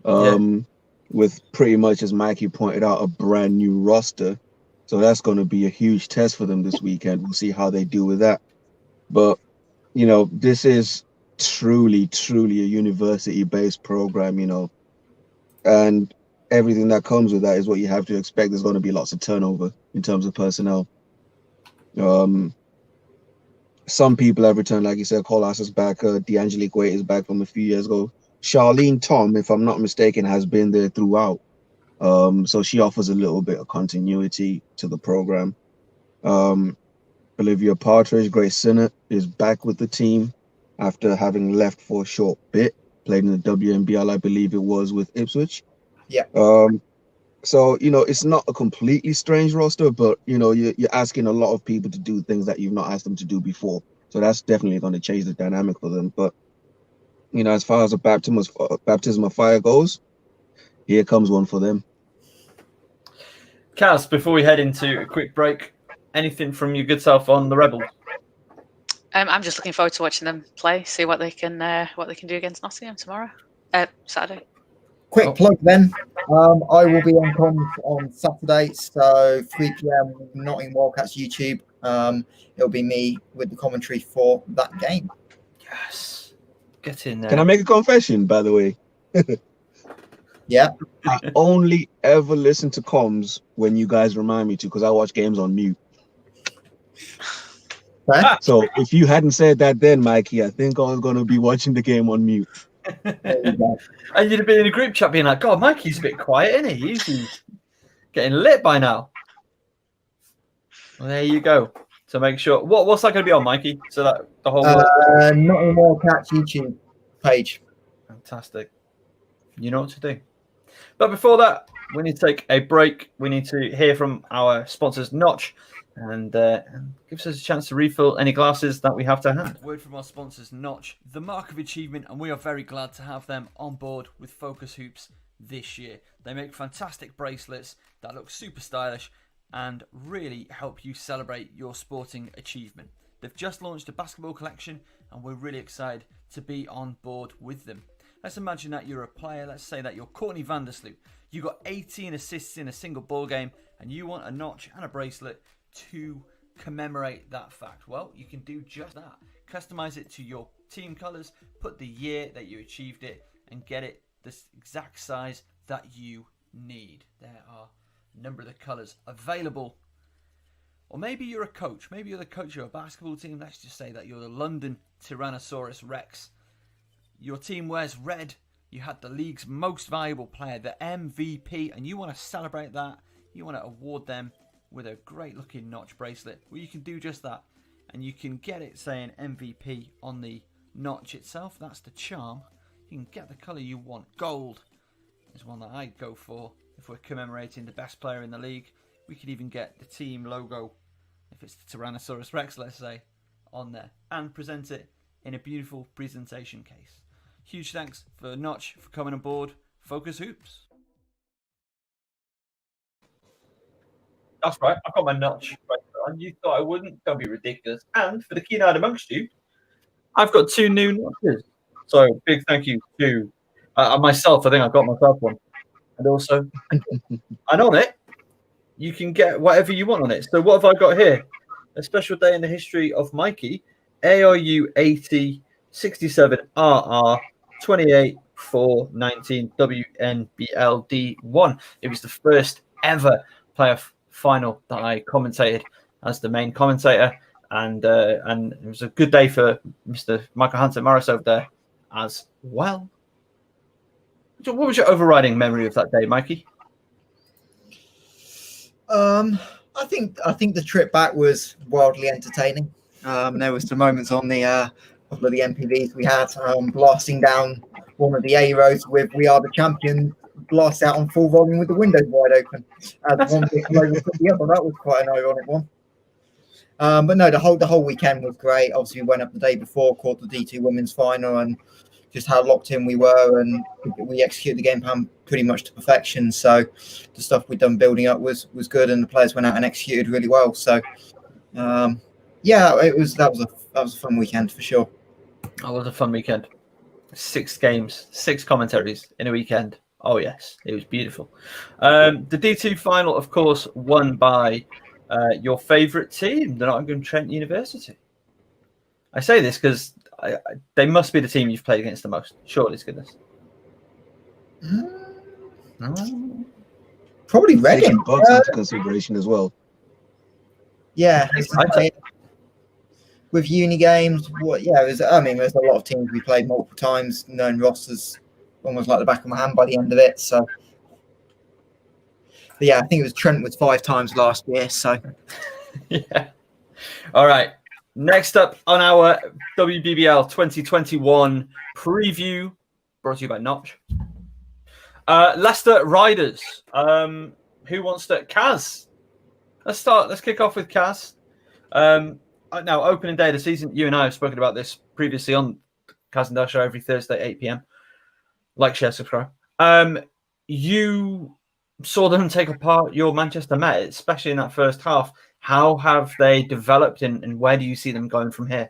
with pretty much, as Mikey pointed out, a brand new roster. So that's going to be a huge test for them this weekend. We'll see how they do with that. But, you know, this is truly a university-based program, you know, and everything that comes with that is what you have to expect. There's going to be lots of turnover in terms of personnel. Some people have returned, like you said. Kohlhaas is back. D'Angelique Waite is back from a few years ago. Charlene Tom, if I'm not mistaken, has been there throughout. So she offers a little bit of continuity to the program. Olivia Partridge, Grace Sinnott, is back with the team after having left for a short bit. Played in the WNBL, I believe it was, with Ipswich. Yeah. So, you know, it's not a completely strange roster, but, you know, you're asking a lot of people to do things that you've not asked them to do before. So that's definitely going to change the dynamic for them. But, you know, as far as a baptism of fire goes, here comes one for them. Caz, before we head into a quick break, anything from your good self on the Rebels? I'm just looking forward to watching them play, see what they can do against Nottingham tomorrow, Saturday. Quick plug then. I will be on comms on Saturday, so 3 p.m. Nottingham Wildcats YouTube. It'll be me with the commentary for that game. Yes. Get in there. Can I make a confession, by the way? Yeah. I only ever listen to comms when you guys remind me to, because I watch games on mute. Fair. So if you hadn't said that then, Mikey, I think I was going to be watching the game on mute. There you go. And you'd have been in a group chat being like, God, Mikey's a bit quiet, isn't he? He's getting lit by now. Well, there you go. So make sure. What's that going to be on, Mikey? So that the whole world. Not anymore. Catch YouTube page. Fantastic. You know what to do. But before that, we need to take a break. We need to hear from our sponsors, Notch, and gives us a chance to refill any glasses that we have to hand. Word from our sponsors, Notch, the mark of achievement, and we are very glad to have them on board with FocusHoops this year. They make fantastic bracelets that look super stylish and really help you celebrate your sporting achievement. They've just launched a basketball collection, and we're really excited to be on board with them. Let's imagine that you're a player. Let's say that you're Courtney Vandersloot. You got 18 assists in a single ball game, and you want a notch and a bracelet to commemorate that fact. Well, you can do just that. Customize it to your team colors, put the year that you achieved it, and get it the exact size that you need. There are a number of the colors available. Or maybe you're a coach. Maybe you're the coach of a basketball team. Let's just say that you're the London Tyrannosaurus Rex. Your team wears red. You had the league's most valuable player, the MVP, and you want to celebrate that. You want to award them with a great looking notch bracelet. Well, you can do just that. And you can get it saying MVP on the notch itself. That's the charm. You can get the colour you want. Gold is one that I'd go for if we're commemorating the best player in the league. We could even get the team logo, if it's the Tyrannosaurus Rex, let's say, on there. And present it in a beautiful presentation case. Huge thanks for Notch for coming aboard FocusHoops. That's right, I've got my Notch. And you thought I wouldn't? Don't be ridiculous. And for the keen-eyed amongst you, I've got 2 new notches. So big thank you to myself. I think I've got myself one. And also, and on it, you can get whatever you want on it. So what have I got here? A special day in the history of Mikey, ARU 80 67 RR 28 4 19 WNBL D1. It was the first ever playoff final that I commentated as the main commentator, and it was a good day for Mr. Michael Hansen Morris over there as well. What was your overriding memory of that day, Mikey? I think the trip back was wildly entertaining. There was some moments on the couple of the MPVs we had, blasting down one of the A roads with "We Are the Champions" blast out on full volume with the windows wide open. One bit over the other. That was quite an ironic one. But no, the whole weekend was great. Obviously, we went up the day before, caught the D2 women's final, and just how locked in we were, and we executed the game plan pretty much to perfection. So the stuff we'd done building up was good, and the players went out and executed really well. So yeah, that was a fun weekend for sure. That was a fun weekend. 6 games, 6 commentaries in a weekend. Oh yes, it was beautiful. The D2 final, of course, won by your favourite team, the Nottingham Trent University. I say this because they must be the team you've played against the most. Surely, goodness. No. Probably Reading. God's into consideration as well. Yeah. With uni games, there's a lot of teams we played multiple times, knowing rosters almost like the back of my hand by the end of it. So, but yeah, I think it was Trent was 5 times last year. So, yeah. All right. Next up on our WBBL 2021 preview, brought to you by Notch. Leicester Riders. Who wants to? Caz. Let's kick off with Caz. Now, opening day of the season, you and I have spoken about this previously on Caz and Dash Show every Thursday, 8 p.m. Like, share, subscribe. You saw them take apart your Manchester Met, especially in that first half. How have they developed, and where do you see them going from here?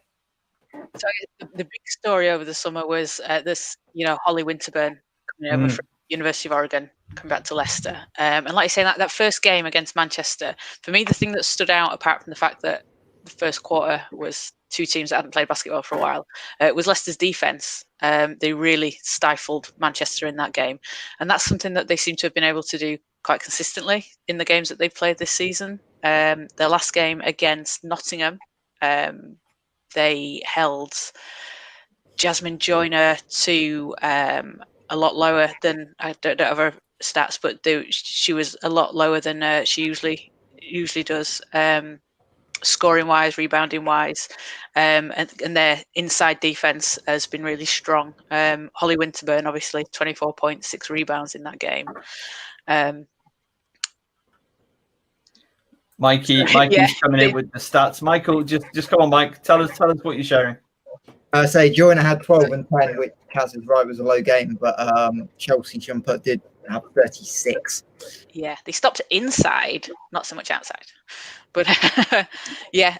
So the big story over the summer was Holly Winterburn coming over from University of Oregon, coming back to Leicester. And like you say, that first game against Manchester, for me, the thing that stood out, apart from the fact that the first quarter was two teams that hadn't played basketball for a while. It was Leicester's defence. They really stifled Manchester in that game. And that's something that they seem to have been able to do quite consistently in the games that they've played this season. Their last game against Nottingham, they held Jasmine Joyner to a lot lower than, I don't have her stats, but she was a lot lower than she usually does. Scoring wise, rebounding wise, and their inside defense has been really strong. Holly Winterburn, obviously, 24.6 rebounds in that game. Mikey's coming in with the stats. Michael, just come on, Mike. Tell us what you're sharing. Joyner had 12 and 10, which Caz is right, was a low game, but Chelsea Jumper did have 36. Yeah, they stopped inside, not so much outside. But yeah,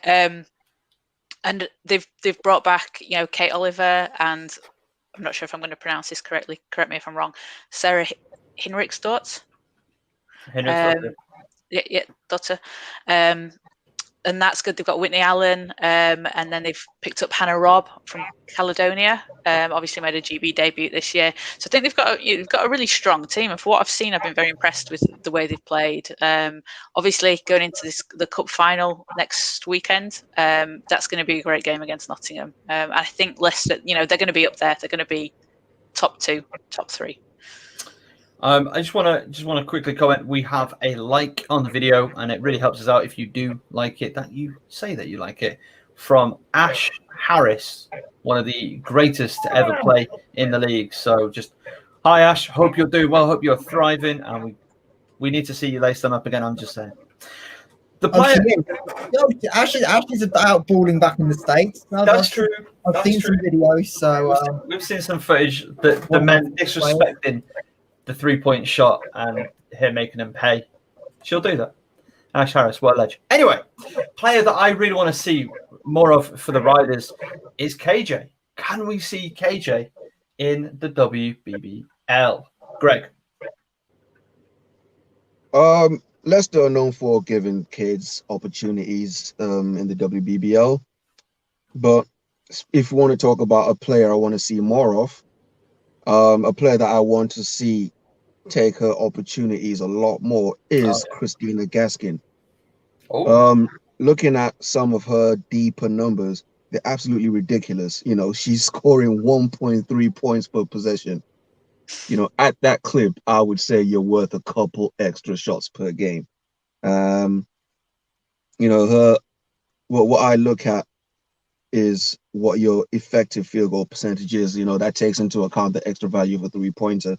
and they've brought back, Kate Oliver, and I'm not sure if I'm going to pronounce this correctly. Correct me if I'm wrong. Sarah Hinrichsdottir. Yeah, daughter. And that's good. They've got Whitney Allen, and then they've picked up Hannah Robb from Caledonia. Obviously made a GB debut this year. So I think they've got a really strong team. And for what I've seen, I've been very impressed with the way they've played. Obviously going into the cup final next weekend, that's going to be a great game against Nottingham. And I think Leicester, they're going to be up there. They're going to be top 2, top 3. I just want to quickly comment. We have a like on the video, and it really helps us out if you do like it, that you say that you like it. From Ash Harris, one of the greatest to ever play in the league. So just, hi Ash, hope you're doing well, hope you're thriving, and we need to see you lace them up again. I'm just saying. The player, Ash is out balling back in the States. That's true. I've seen some videos, so we've seen some footage that the men disrespecting the 3-point shot and him making them pay. She'll do that. Ash Harris, what a legend. Anyway, player that I really want to see more of for the Riders is KJ. Can we see KJ in the WBBL? Greg. Leicester are known for giving kids opportunities in the WBBL. But if you want to talk about a player I want to see more of, a player that I want to see take her opportunities a lot more is Christina Gaskin. Looking at some of her deeper numbers, they're absolutely ridiculous. She's scoring 1.3 points per possession. At that clip, I would say you're worth a couple extra shots per game. What I look at is what your effective field goal percentage is. That takes into account the extra value of a 3-pointer,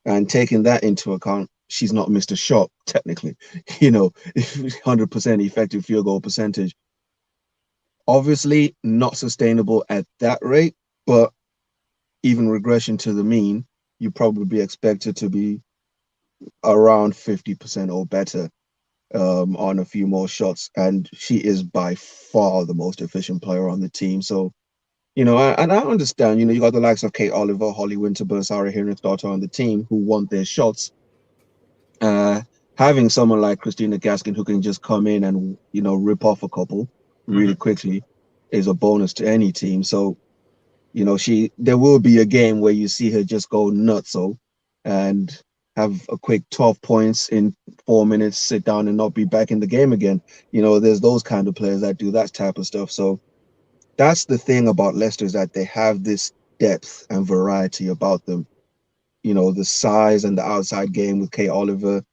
and taking that into account, she's not missed a shot technically. 100% effective field goal percentage. Obviously not sustainable at that rate, but even regression to the mean, you probably be expected to be around 50% or better on a few more shots, and she is by far the most efficient player on the team. So, and I understand, you got the likes of Kate Oliver, Holly Winterburn, Sarah Hinrichsdottir on the team who want their shots. Having someone like Christina Gaskin who can just come in and, rip off a couple really quickly is a bonus to any team. So, there will be a game where you see her just go nutso and have a quick 12 points in 4 minutes, sit down and not be back in the game again. There's those kind of players that do that type of stuff. So that's the thing about Leicester, is that they have this depth and variety about them. The size and the outside game with Kay Oliver,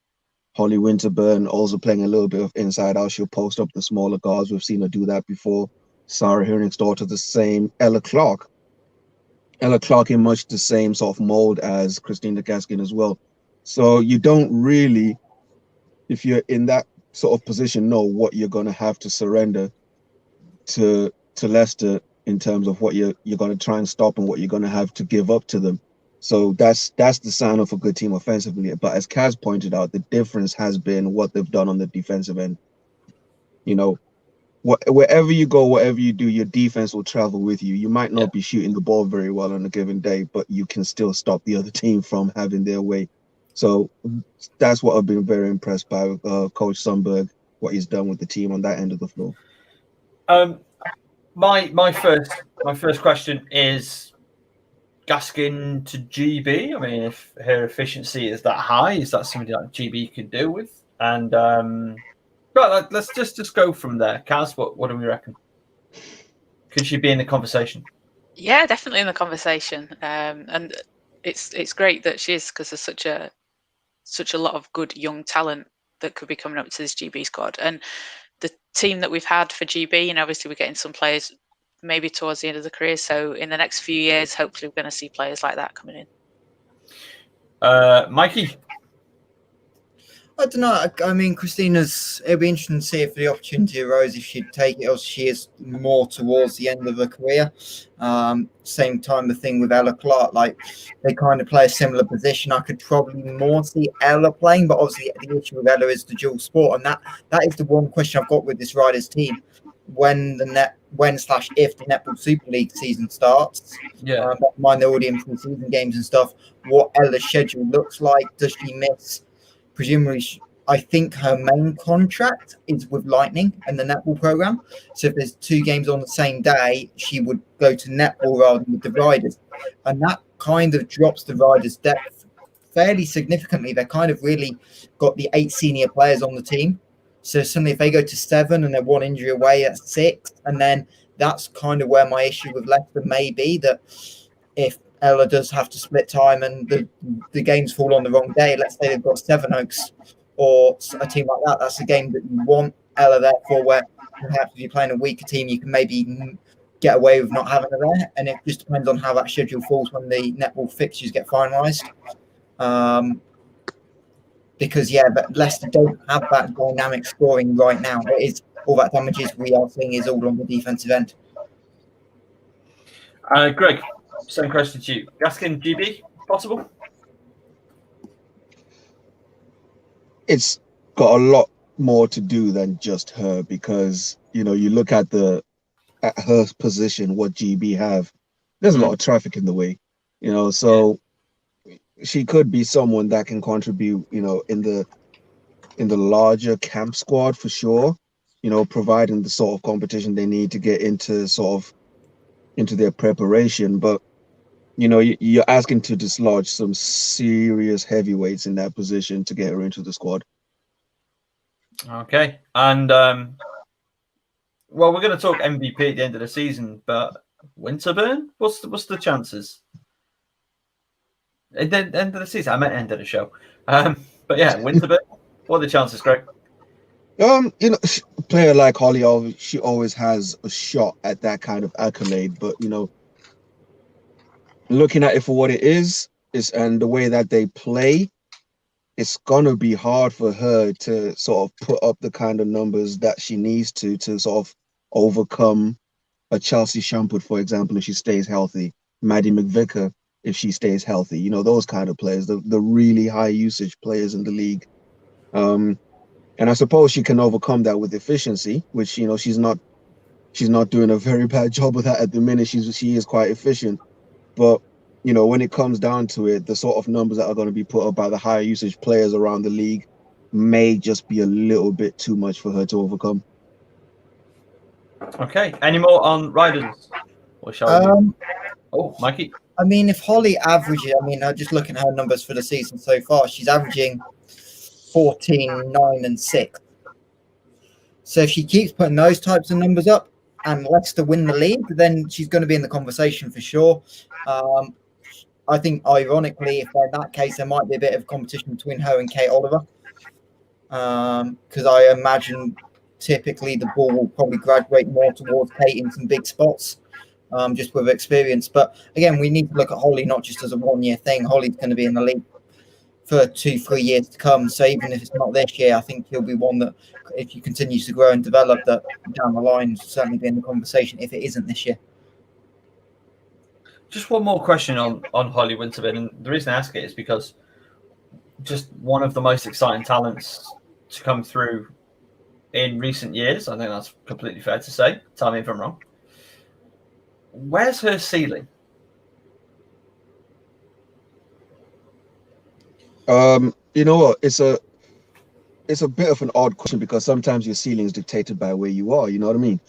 Holly Winterburn also playing a little bit of inside out. She'll post up the smaller guards. We've seen her do that before. Sarah Hinrichsdottir, the same. Ella Clark in much the same sort of mold as Christina Gaskin as well. So you don't really, if you're in that sort of position, know what you're going to have to surrender to Leicester in terms of what you're going to try and stop and what you're going to have to give up to them. So that's the sign of a good team offensively. But as Caz pointed out, the difference has been what they've done on the defensive end. Wherever you go, whatever you do, your defense will travel with you. You might not be shooting the ball very well on a given day, but you can still stop the other team from having their way. So that's what I've been very impressed by Coach Sundberg, what he's done with the team on that end of the floor. My first question is Gaskin to GB. I mean, if her efficiency is that high, is that something that GB could do with? And but let's just go from there. Caz, what do we reckon? Could she be in the conversation? Yeah, definitely in the conversation. And it's great that she is, because there's such a lot of good young talent that could be coming up to this GB squad. And the team that we've had for GB, and obviously we're getting some players maybe towards the end of the career. So in the next few years, hopefully we're going to see players like that coming in. Mikey? I don't know. I mean, it'll be interesting to see if the opportunity arose, if she'd take it, or she is more towards the end of her career. Same time, the thing with Ella Clark, like they kind of play a similar position. I could probably more see Ella playing, but obviously the issue with Ella is the dual sport, and that is the one question I've got with this Riders team. When if the Netball Super League season starts, not mind they're already in pre-season games and stuff, what Ella's schedule looks like. Does she miss? Presumably, I think her main contract is with Lightning and the netball program. So if there's 2 games on the same day, she would go to netball rather than with the Riders. And that kind of drops the Riders' depth fairly significantly. They kind of really got the 8 senior players on the team. So suddenly if they go to 7 and they're 1 injury away at 6, and then that's kind of where my issue with Leicester may be, that if Ella does have to split time and the games fall on the wrong day, let's say they've got Sevenoaks or a team like that, that's a game that you want Ella there for, where perhaps if you're playing a weaker team, you can maybe get away with not having her there. And it just depends on how that schedule falls when the netball fixtures get finalised. Because, but Leicester don't have that dynamic scoring right now. It is all that damages we are seeing is all on the defensive end. Greg, same question to you. Gaskin, GB, possible? It's got a lot more to do than just her, because you look at her position, what GB have. There's a lot of traffic in the way, so she could be someone that can contribute, in the larger camp squad for sure. Providing the sort of competition they need to get into their preparation, but you're asking to dislodge some serious heavyweights in that position to get her into the squad. Okay, and well, we're going to talk MVP at the end of the season, but Winterburn, what's the chances? At the end of the season, I meant end of the show. But yeah, Winterburn, what are the chances, Greg? A player like Holly, she always has a shot at that kind of accolade, but looking at it for what it is and the way that they play, it's gonna be hard for her to sort of put up the kind of numbers that she needs to sort of overcome a Chelsea Shumpert, for example, if she stays healthy, Maddie McVicker, if she stays healthy, those kind of players, the really high usage players in the league. And I suppose she can overcome that with efficiency, which she's not doing a very bad job with that at the minute. She is quite efficient. But, when it comes down to it, the sort of numbers that are going to be put up by the higher usage players around the league may just be a little bit too much for her to overcome. Okay. Any more on Riders? Or shall we? Oh, Mikey. I mean, if Holly averages, I'm just looking at her numbers for the season so far, she's averaging 14, 9, and 6. So if she keeps putting those types of numbers up and Leicester win the league, then she's going to be in the conversation for sure. I think, ironically, if in that case, there might be a bit of competition between her and Kate Oliver. Because I imagine typically the ball will probably graduate more towards Kate in some big spots, just with experience. But again, we need to look at Holly not just as a 1-year thing. Holly's going to be in the league for 2-3 years to come. So even if it's not this year, I think he'll be one that, if he continues to grow and develop, that down the line will certainly be in the conversation if it isn't this year. Just one more question on Holly Winterburn, and the reason I ask it is because just one of the most exciting talents to come through in recent years. I think that's completely fair to say. Tell me if I'm wrong. Where's her ceiling? You know what? it's a bit of an odd question because sometimes your ceiling is dictated by where you are. You know what I mean?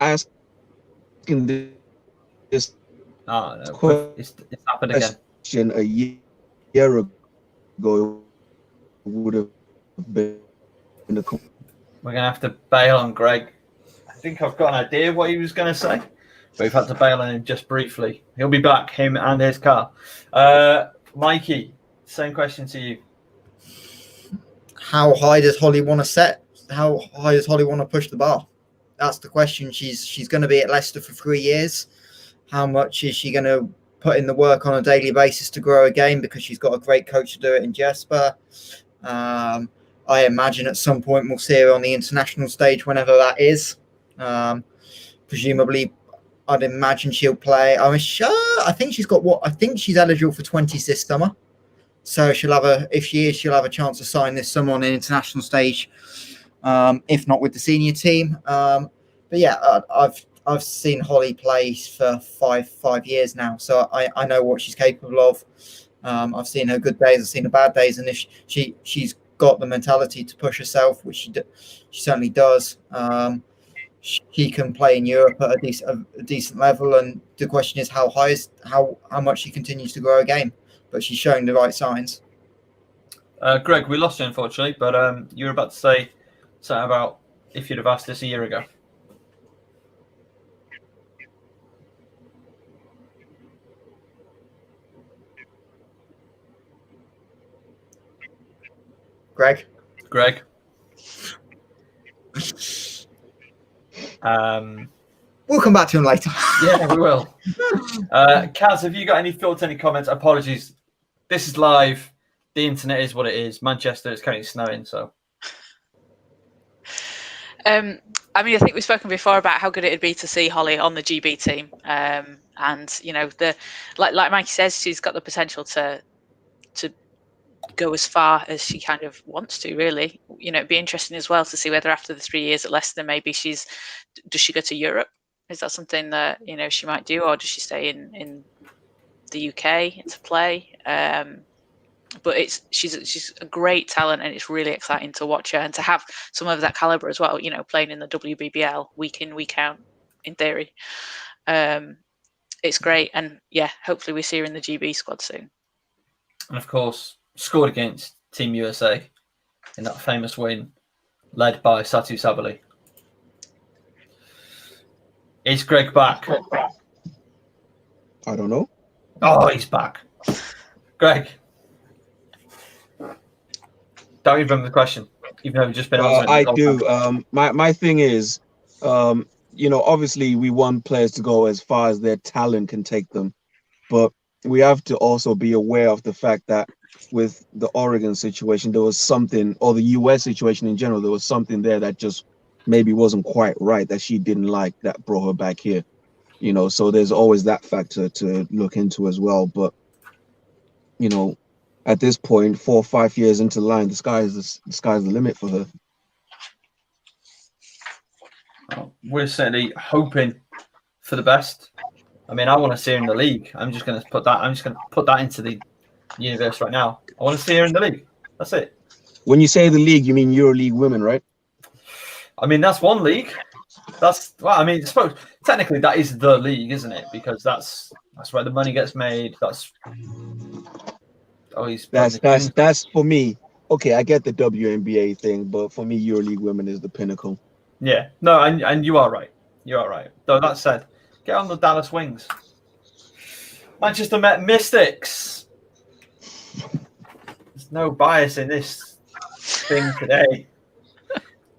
Asking this Oh, no. question It's happened again. a year ago would have been a We're going to have to bail on Greg. I think I've got an idea what he was going to say, but we've had to bail on him just briefly. He'll be back, him and his car. Mikey, same question to you. How high does Holly want to set? How high does Holly want to push the bar? That's the question. She's going to be at Leicester for 3 years. How much is she going to put in the work on a daily basis to grow a game? Because she's got a great coach to do it in Jesper. I imagine at some point we'll see her on the international stage, whenever that is. Presumably, I'd imagine she'll play. I think she's got I think she's eligible for 20s this summer. So she'll have a chance to sign this summer on an international stage, if not with the senior team. But yeah, I've seen Holly play for five years now, so I know what she's capable of. I've seen her good days, I've seen her bad days, and if she's got the mentality to push herself, which she certainly does, she can play in Europe at a decent level. And the question is how much she continues to grow a game. But she's showing the right signs. Greg, we lost you, unfortunately, but you were about to say something about if you'd have asked this a year ago. Greg? We'll come back to him later. Yeah, we will. Caz, have you got any thoughts, any comments? Apologies. This is live. The internet is what it is. Manchester, it's currently snowing, so. I mean, I think we've spoken before about how good it'd be to see Holly on the GB team. And, you know, like Mikey says, she's got the potential to go as far as she kind of wants to, really. You know, it'd be interesting as well to see whether after the 3 years at Leicester, maybe does she go to Europe? Is that something that, you know, she might do, or does she stay in the UK to play? But she's a great talent, and it's really exciting to watch her and to have some of that caliber as well, you know, playing in the WBBL week in, week out, in theory. It's great. And yeah, hopefully we see her in the GB squad soon. And of course, scored against Team USA in that famous win, led by Satu Sabali. Is Greg back? I don't know. Oh, he's back. Greg. Don't you remember the question, even though we've just been answering I do. My thing is, you know, obviously we want players to go as far as their talent can take them, but we have to also be aware of the fact that with the Oregon situation, there was something, or the US situation in general, there was something there that just maybe wasn't quite right, that she didn't like, that brought her back here. You know, so there's always that factor to look into as well. But, you know, at this point, 4 or 5 years into the line, the sky's the limit for her. We're certainly hoping for the best. I mean, I want to see her in the league. I'm just going to put that into the universe right now. I want to see her in the league. That's it. When you say the league, you mean EuroLeague women, right? I mean, that's one league. I mean, technically that is the league, isn't it? Because that's where the money gets made. That's for me. Okay, I get the WNBA thing, but for me, EuroLeague women is the pinnacle. Yeah, no, and you are right. You are right. Though that said, get on the Dallas Wings. Manchester Met Mystics. There's no bias in this thing today.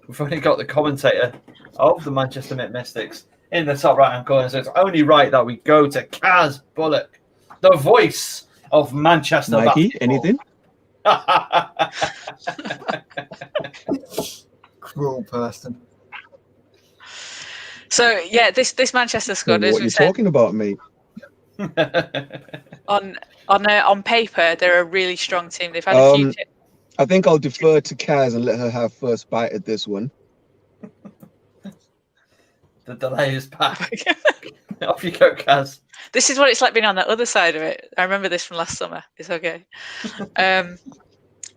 We've only got the commentator of the Manchester Met Mystics in the top right-hand corner, so it's only right that we go to Caz Bullock, the voice of Manchester. Mikey, basketball. Anything? Cruel person. So yeah, this Manchester squad, what as are you we've said, talking about, mate? on paper, they're a really strong team. They've had a few. I think I'll defer to Caz and let her have first bite at this one. The delay is back. Off you go, Caz. This is what it's like being on the other side of it. I remember this from last summer. It's okay.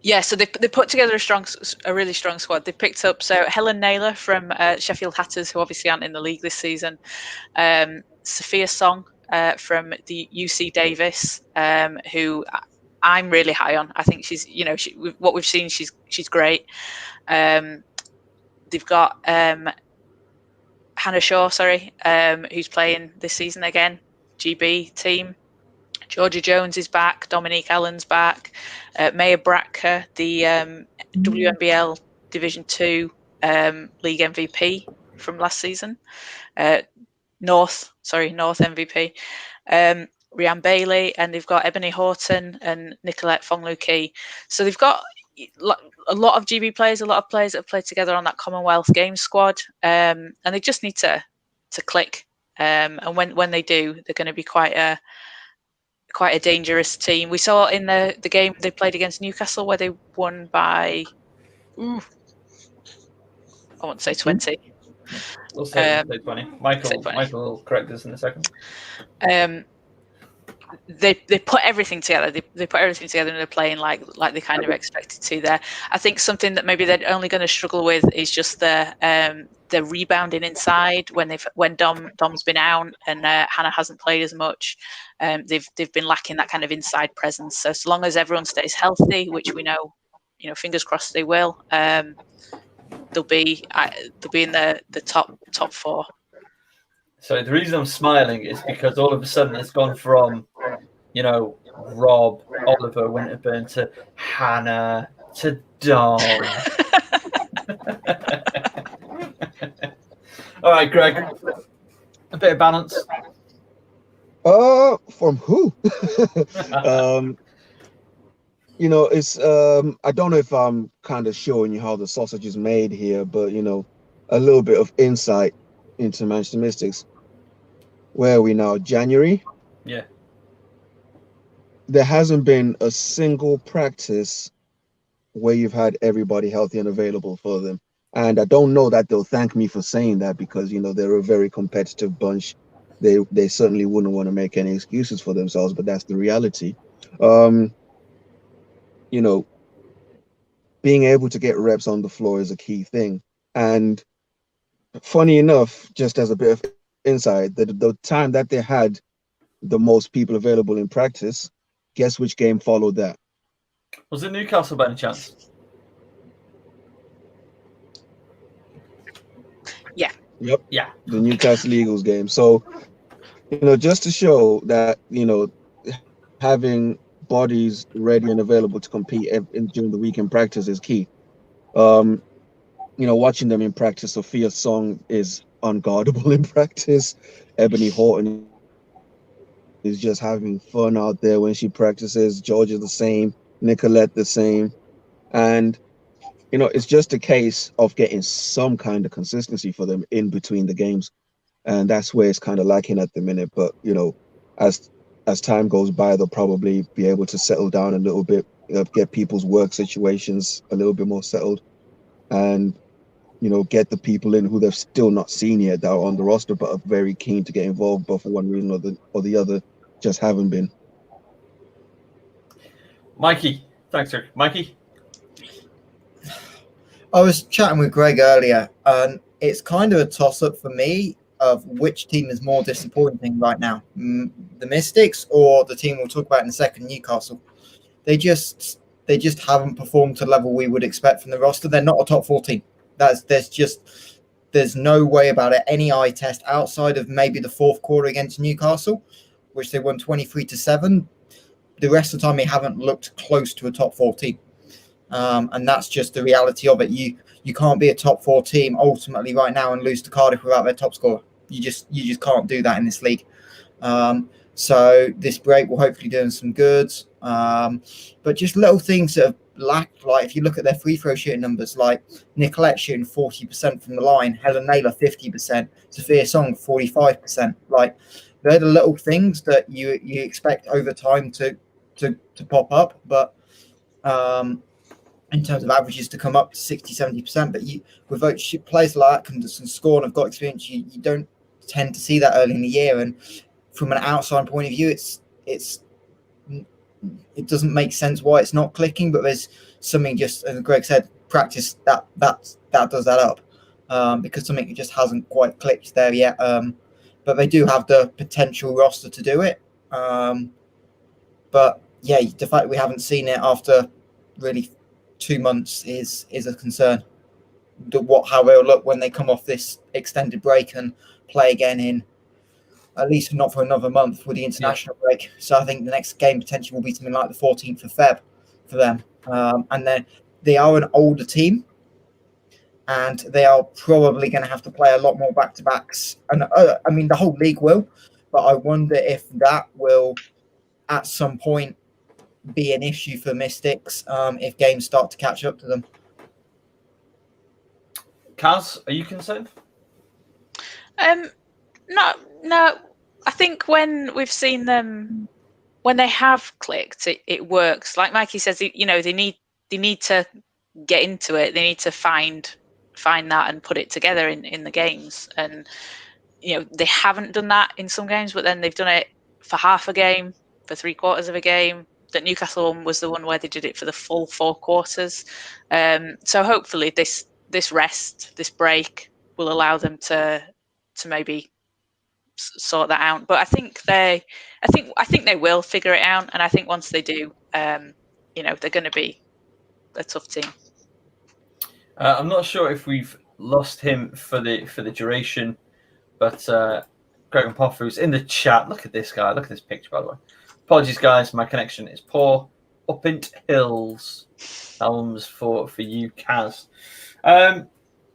Yeah, so they put together a really strong squad. They picked up Helen Naylor from Sheffield Hatters, who obviously aren't in the league this season. Sophia Song from the UC Davis, who I'm really high on. I think she's, what we've seen, she's great. They've got Hannah Shaw, who's playing this season again, GB team. Georgia Jones is back. Dominique Allen's back. Maya Bracker, the WNBL Division 2 League MVP from last season. North MVP. Rianne Bailey, and they've got Ebony Horton and Nicolette Fonglu Key. So they've got a lot of GB players, a lot of players that have played together on that Commonwealth Games squad, and they just need to click. And when they do, they're going to be quite a dangerous team. We saw in the game they played against Newcastle where they won by, I want to say 20. We'll say 20. Michael will correct us in a second. They put everything together. They put everything together and they're playing like they kind of expected to there. I think something that maybe they're only going to struggle with is just the rebounding inside when Dom's been out and Hannah hasn't played as much. They've been lacking that kind of inside presence. So long as everyone stays healthy, which we know, fingers crossed they will, they'll be in the top four. So the reason I'm smiling is because all of a sudden it's gone from, Rob, Oliver, Winterburn to Hannah to Dom. All right, Greg, a bit of balance. From who? It's I don't know if I'm kind of showing you how the sausage is made here, but a little bit of insight into Manchester Mystics. Where are we now? January? Yeah. There hasn't been a single practice where you've had everybody healthy and available for them. And I don't know that they'll thank me for saying that because, they're a very competitive bunch. They certainly wouldn't want to make any excuses for themselves, but that's the reality. Being able to get reps on the floor is a key thing. And funny enough, just as a bit of insight, the time that they had the most people available in practice, guess which game followed that? Was it Newcastle by any chance? Yeah. Yep. Yeah. The Newcastle Eagles game. So, just to show that, having bodies ready and available to compete during the week in practice is key. Watching them in practice, Sophia Song is unguardable in practice. Ebony Horton is just having fun out there when she practices. Georgia the same, Nicolette the same. And, it's just a case of getting some kind of consistency for them in between the games. And that's where it's kind of lacking at the minute. But, as time goes by, they'll probably be able to settle down a little bit, get people's work situations a little bit more settled. And, get the people in who they've still not seen yet that are on the roster, but are very keen to get involved, but for one reason or the other, just haven't been. Mikey, thanks, sir. Mikey? I was chatting with Greg earlier, and it's kind of a toss-up for me of which team is more disappointing right now, the Mystics or the team we'll talk about in a second, Newcastle. They just haven't performed to the level we would expect from the roster. They're not a top 4 team. There's no way about it. Any eye test outside of maybe the fourth quarter against Newcastle, which they won 23-7. The rest of the time, they haven't looked close to a top 4 team. And that's just the reality of it. You can't be a top 4 team ultimately right now and lose to Cardiff without their top scorer. You just can't do that in this league. So this break will hopefully do them some good. But just little things that have lacked, like if you look at their free throw shooting numbers, like Nicolette shooting 40% from the line, Helen Naylor 50%, Sophia Song 45%. Like they're the little things that you expect over time to pop up, but in terms of averages to come up to 60-70%. But with players like Atkinson and Score and have got experience, you don't tend to see that early in the year. And from an outside point of view, it doesn't make sense why it's not clicking. But there's something, just as Greg said, practice that does that up, because something just hasn't quite clicked there yet. But they do have the potential roster to do it. But yeah, the fact we haven't seen it after really 2 months is a concern. How they'll look when they come off this extended break and play again in, at least not for another month, with the international break. So I think the next game potentially will be something like the 14th of Feb for them. And then they are an older team, and they are probably going to have to play a lot more back-to-backs. And I mean, the whole league will, but I wonder if that will at some point be an issue for Mystics if games start to catch up to them. Caz, are you concerned? No. I think when we've seen them, when they have clicked, it works. Like Mikey says, they need to get into it. They need to find that and put it together in the games. And they haven't done that in some games, but then they've done it for half a game, for 3/4 of a game. That Newcastle one was the one where they did it for the full 4 quarters. So hopefully this rest, this break, will allow them to maybe sort that out. But I think they will figure it out, and I think once they do, they're going to be a tough team. I'm not sure if we've lost him for the duration, but Greg and Poffer's in the chat. Look at this guy. Look at this picture, by the way. Apologies, guys. My connection is poor. Upint Hills. That one was for you, Caz.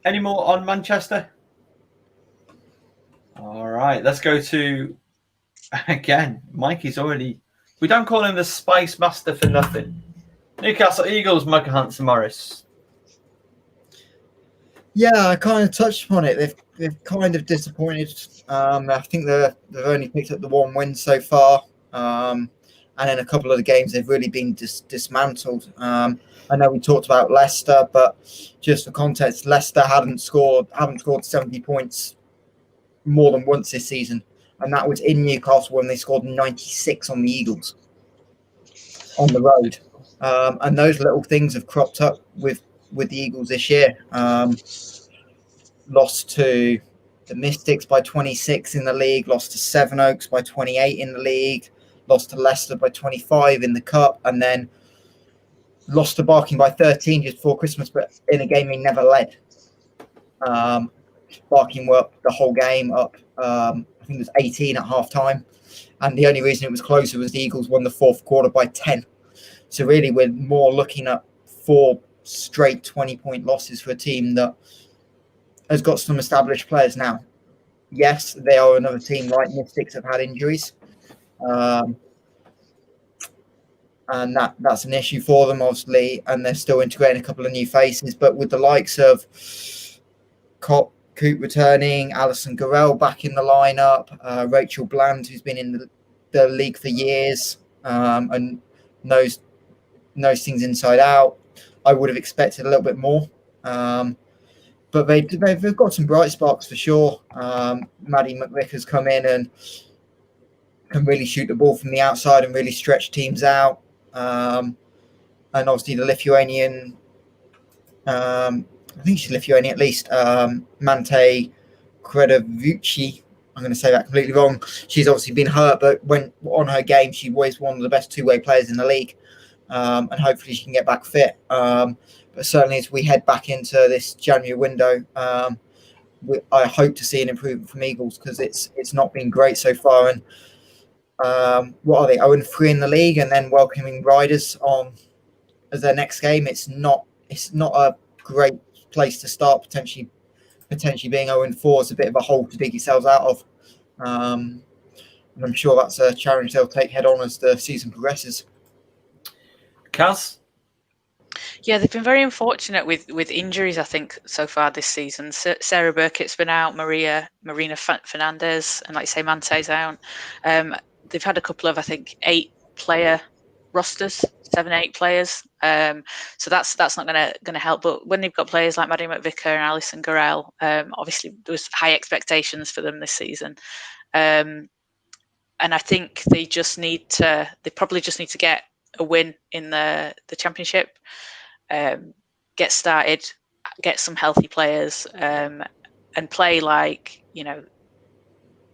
Any more on Manchester? All right. Let's go to, again, Mikey's already... We don't call him the Spice Master for nothing. Newcastle Eagles, Michael Hanson-Morris. Yeah, I kind of touched upon it. They've kind of disappointed. I think they've only picked up the 1 win so far. And in a couple of the games, they've really been dismantled. I know we talked about Leicester, but just for context, Leicester haven't scored 70 points more than once this season, and that was in Newcastle when they scored 96 on the Eagles on the road. And those little things have cropped up with the Eagles this year. Lost to the Mystics by 26 in the league, lost to Sevenoaks by 28 in the league, lost to Leicester by 25 in the Cup, and then lost to Barking by 13 just before Christmas, but in a game he never led. Barking were up the whole game, up I think it was 18 at half-time, and the only reason it was closer was the Eagles won the 4th quarter by 10. So really we're more looking at 4 straight 20-point losses for a team that has got some established players now. Yes, they are another team like Mystics have had injuries. And that's an issue for them, obviously, and they're still integrating a couple of new faces. But with the likes of Coop returning, Alison Gorell back in the lineup, Rachel Bland, who's been in the league for years and knows things inside out, I would have expected a little bit more. But they've got some bright sparks for sure. Maddie McVicker's come in and can really shoot the ball from the outside and really stretch teams out. And obviously the Lithuanian, I think she's Lithuanian at least, Mante Kredavucci. I'm going to say that completely wrong. She's obviously been hurt, but when on her game, she's always one of the best two-way players in the league. And hopefully she can get back fit. But certainly as we head back into this January window, I hope to see an improvement from Eagles because it's not been great so far. And what are they, 0-3 in the league, and then welcoming Riders on as their next game. It's not a great place to start. Potentially being 0-4 is a bit of a hole to dig yourselves out of. And I'm sure that's a challenge they'll take head on as the season progresses. Caz? Yeah, they've been very unfortunate with injuries, I think, so far this season. Sarah Burkett's been out, Marina Fernandez, and like you say, Mante's out. They've had a couple of, I think, 8-player rosters, 7-8 players. So that's not going to help. But when they've got players like Maddie McVicker and Alison Gorell, obviously there was high expectations for them this season. And I think they probably just need to get a win in the championship, get started, get some healthy players, and play like,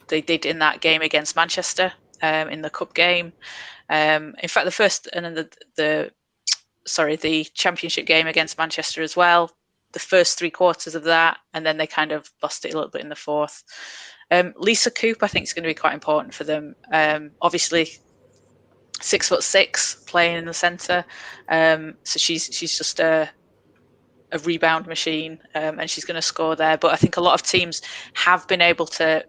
they did in that game against Manchester, in the cup game. In fact, the first and then the championship game against Manchester as well. The first 3 quarters of that, and then they kind of lost it a little bit in the fourth. Lisa Coop, I think, is going to be quite important for them. Obviously, 6'6", playing in the centre, so she's just a rebound machine, and she's going to score there. But I think a lot of teams have been able to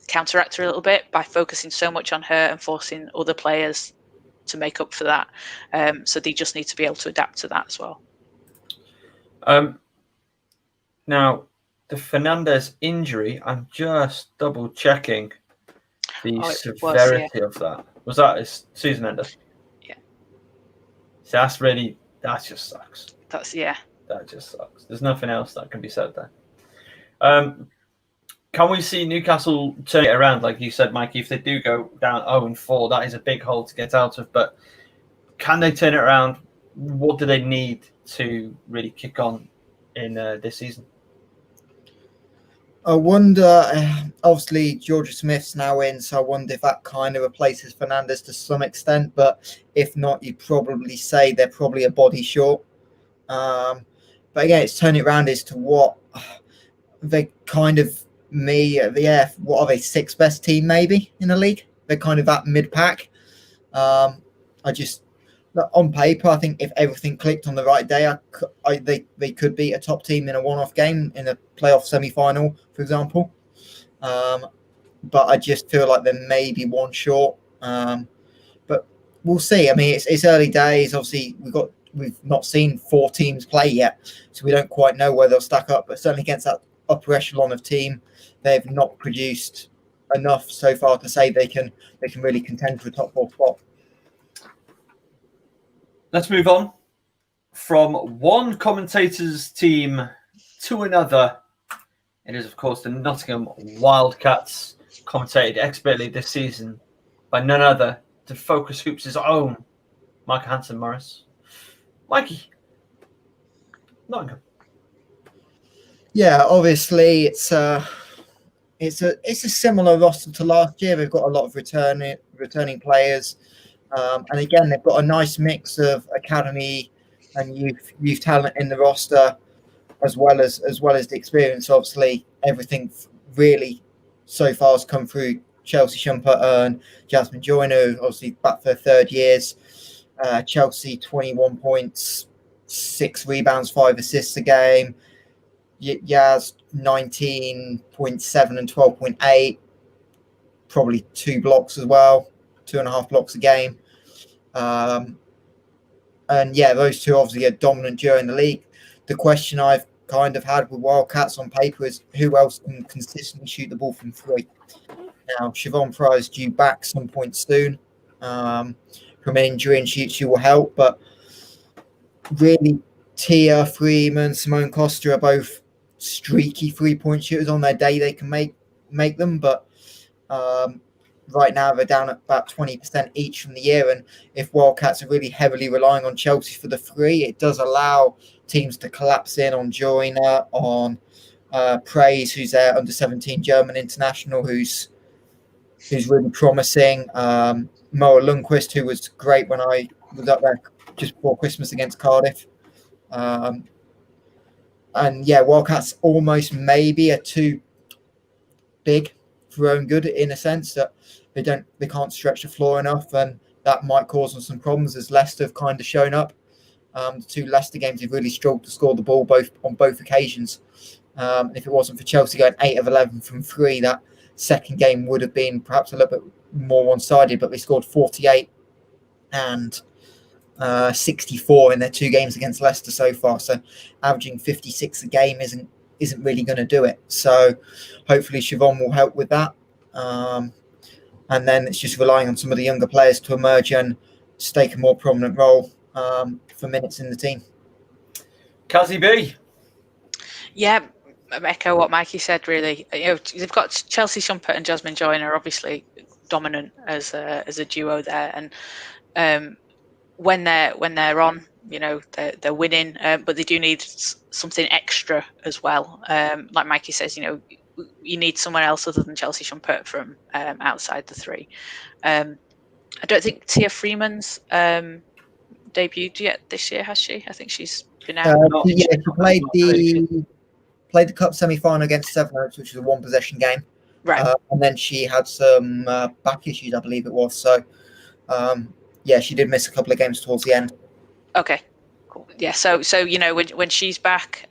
counteract her a little bit by focusing so much on her and forcing other players to make up for that. So they just need to be able to adapt to that as well. Now, the Fernandez injury, I'm just double checking the severity of that. Was that a season ender? Yeah. So that just sucks. That just sucks. There's nothing else that can be said there. Can we see Newcastle turn it around? Like you said, Mikey, if they do go down 0-4, that is a big hole to get out of. But can they turn it around? What do they need to really kick on in this season? I wonder, obviously, Georgia Smith's now in, so I wonder if that kind of replaces Fernandez to some extent. But if not, you'd probably say they're probably a body short. But again, it's turning it around as to what they kind of, what are they, 6th best team maybe in the league? They're kind of that mid-pack. On paper, I think if everything clicked on the right day, they could beat a top team in a one-off game in a playoff semi-final, for example. But I just feel like they're maybe one short. But we'll see. I mean, it's early days. Obviously, we've not seen 4 teams play yet, so we don't quite know where they'll stack up. But certainly against that upper echelon of team, they've not produced enough so far to say they can really contend for a top 4 spot. Let's move on from one commentator's team to another. It is, of course, the Nottingham Wildcats, commentated expertly this season by none other than FocusHoops' own Mike Hanson-Morris. Mikey, Nottingham. Yeah, obviously it's a similar roster to last year. They've got a lot of returning players. And again, they've got a nice mix of academy and youth talent in the roster, as well as the experience. Obviously, everything really so far has come through Chelsea Shumpert and Jasmine Joyner, obviously back for 3rd years. Chelsea 21 points, 6 rebounds, 5 assists a game. Yaz 19.7 and 12.8, probably 2 blocks as well. 2.5 blocks a game. And yeah, those two obviously are dominant during the league. The question I've kind of had with Wildcats on paper is who else can consistently shoot the ball from 3? Now, Siobhan Fry is due back some point soon from an injury, and she will help. But really, Tia Freeman, Simone Costa are both streaky 3-point shooters. On their day, they can make them, but right now they're down at about 20% each from the year. And if Wildcats are really heavily relying on Chelsea for the 3, it does allow teams to collapse in on Joyner, on Praise, who's their under-17 German international, who's really promising. Moa Lundqvist, who was great when I was up there just before Christmas against Cardiff. And yeah, Wildcats almost maybe are too big for their own good, in a sense that they can't stretch the floor enough, and that might cause them some problems, as Leicester have kind of shown up. The 2 Leicester games have really struggled to score the ball on both occasions. And if it wasn't for Chelsea going 8 of 11 from 3, that second game would have been perhaps a little bit more one-sided, but they scored 48 and 64 in their 2 games against Leicester so far. So averaging 56 a game isn't really going to do it. So hopefully Siobhan will help with that. And then it's just relying on some of the younger players to emerge and stake a more prominent role for minutes in the team. Cazzy B. Yeah, I echo what Mikey said, really. They've got Chelsea Shumpert and Jasmine Joyner, obviously dominant as a duo there. And when they're on, they're winning, but they do need something extra as well. Like Mikey says, you need someone else other than Chelsea Shumpert from outside the three. I don't think Tia Freeman's debuted yet this year, has she? I think she's been out. She played the cup semi-final against Sevenoaks, which was a one-possession game. Right. And then she had some back issues, I believe it was. So, she did miss a couple of games towards the end. Okay, cool. Yeah, so when she's back,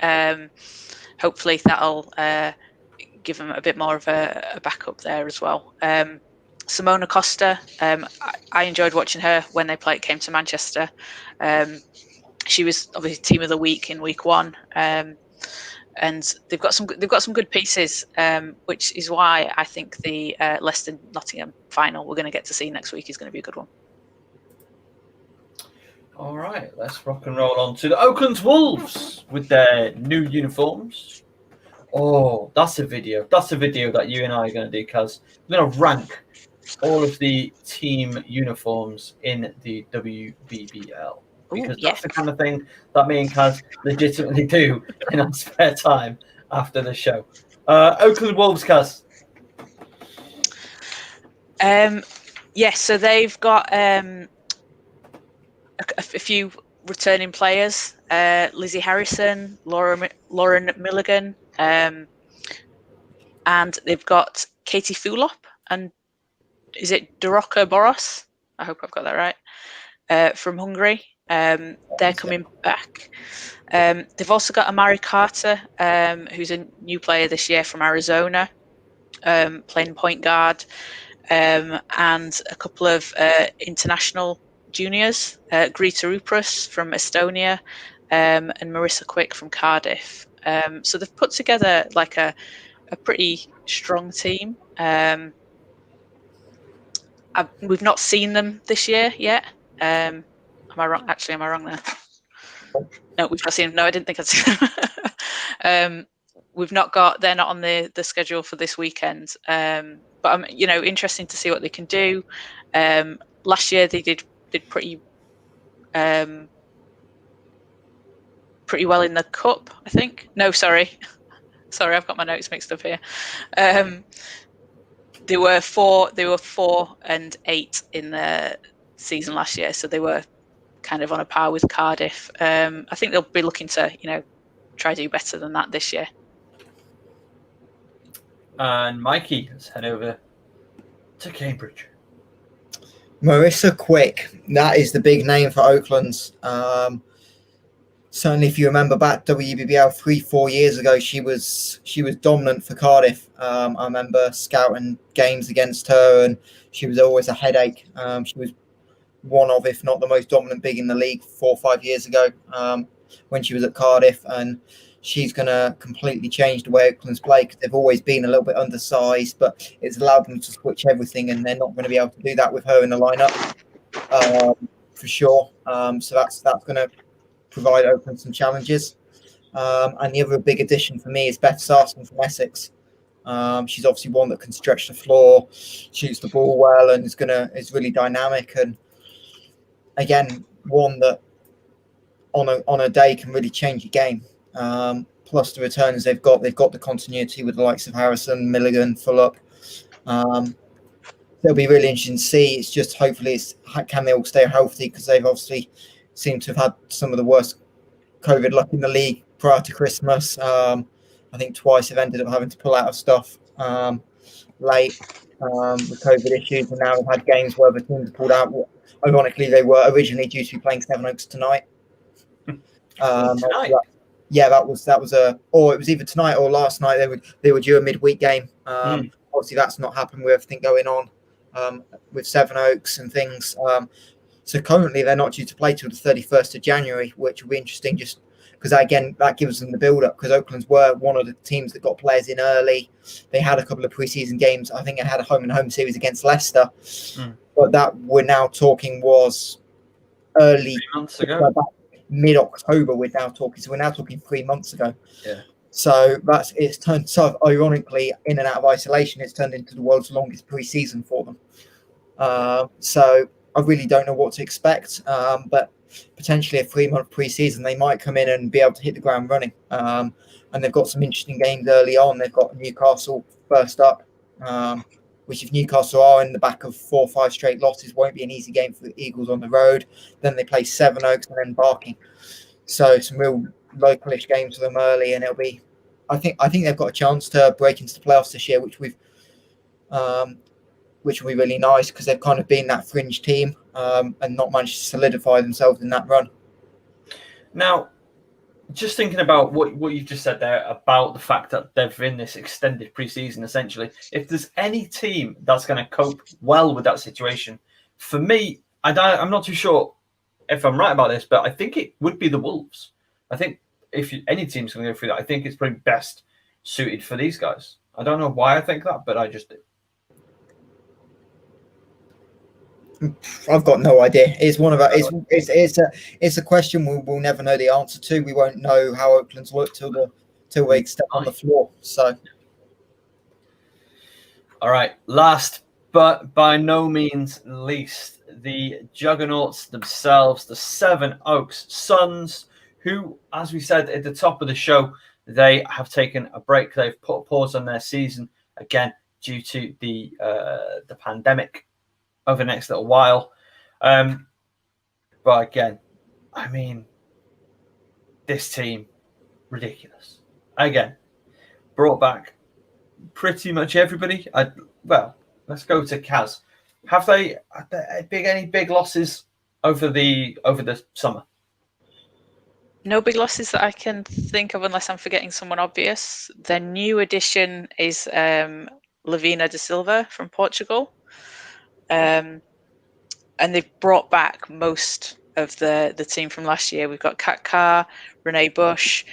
hopefully that'll give them a bit more of a backup there as well. Simona Costa, I enjoyed watching her when they came to Manchester. She was obviously team of the week in week one, and they've got some good pieces, which is why I think the Leicester Nottingham final we're going to get to see next week is going to be a good one. All right, let's rock and roll on to the Oakland Wolves with their new uniforms. Oh, that's a video. That's a video that you and I are going to do, Caz. We're going to rank all of the team uniforms in the WBBL. Because that's the kind of thing that me and Caz legitimately do in our spare time after the show. Oakland Wolves, Caz. So they've got a few returning players. Lizzie Harrison, Lauren Milligan, and they've got Katie Fulop and is it Doroka Boros? I hope I've got that right. From Hungary. They're coming back. They've also got Amari Carter, who's a new player this year from Arizona, playing point guard, and a couple of international juniors, Greta Rupras from Estonia, and Marissa Quick from Cardiff. So they've put together like a pretty strong team. We've not seen them this year yet. Am I wrong? Actually, am I wrong there? No, we've not seen them. No, I didn't think I'd seen them. We've not got. They're not on the schedule for this weekend. But I'm, interesting to see what they can do. Last year they did pretty well in the cup, I think. No, sorry, I've got my notes mixed up here. They were 4-8 in the season last year, so they were kind of on a par with Cardiff. I think they'll be looking to, try to do better than that this year. And Mikey, let's head over to Cambridge. Marissa Quick, that is the big name for Oakland's. Certainly, if you remember back WBBL 3-4 years ago, she was dominant for Cardiff. I remember scouting games against her, and she was always a headache. She was one of, if not the most dominant big in the league 4 or 5 years ago when she was at Cardiff, and she's going to completely change the way Oakland's play because they've always been a little bit undersized, but it's allowed them to switch everything, and they're not going to be able to do that with her in the lineup for sure. So that's going to provide Oakland some challenges. And the other big addition for me is Beth Sarson from Essex. She's obviously one that can stretch the floor, shoots the ball well, and is really dynamic. And again, one that on a day can really change your game. Plus the returns they've got the continuity with the likes of Harrison, Milligan, Fulop. It'll be really interesting to see. It's just hopefully can they all stay healthy, because they've obviously seem to have had some of the worst COVID luck in the league prior to Christmas. I think twice they've ended up having to pull out of stuff late with COVID issues, and now they've had games where the teams pulled out. Ironically, they were originally due to be playing Sevenoaks tonight. Tonight? That was or it was either tonight or last night. They were due a midweek game. Obviously, that's not happened with everything going on with Sevenoaks and things. So currently they're not due to play till the 31st of January, which will be interesting just because, again, that gives them the build-up, because Oakland's were one of the teams that got players in early. They had a couple of pre-season games. I think they had a home-and-home series against Leicester. But that we're now talking was early. 3 months ago. Mid-October we're now talking. So we're now talking 3 months ago. Yeah. So it's turned, so ironically, in and out of isolation, it's turned into the world's longest pre-season for them. So I really don't know what to expect, but potentially a 3-month pre-season, they might come in and be able to hit the ground running. And they've got some interesting games early on. They've got Newcastle first up, which if Newcastle are in the back of 4 or 5 straight losses, won't be an easy game for the Eagles on the road. Then they play Sevenoaks and then Barking. So some real localish games for them early, and it'll be. I think they've got a chance to break into the playoffs this year, which will be really nice because they've kind of been that fringe team and not managed to solidify themselves in that run. Now, just thinking about what you've just said there about the fact that they've in this extended preseason, essentially, if there's any team that's going to cope well with that situation, for me, I'm not too sure if I'm right about this, but I think it would be the Wolves. I think if any team's going to go through that, I think it's probably best suited for these guys. I don't know why I think that, but I just do. I've got no idea. It's one of our. It's a question we'll never know the answer to. We won't know how Oakland's look till they step on the floor. So, all right. Last but by no means least, the Juggernauts themselves, the Sevenoaks Suns, who, as we said at the top of the show, they have taken a break. They've put a pause on their season again due to the pandemic over the next little while. But again, I mean, this team, ridiculous. Again, brought back pretty much everybody. Let's go to Caz. Have they any big losses over the summer? No big losses that I can think of, unless I'm forgetting someone obvious. Their new addition is Lavina da Silva from Portugal. And they've brought back most of the team from last year. We've got Kat Carr, Renee Bush,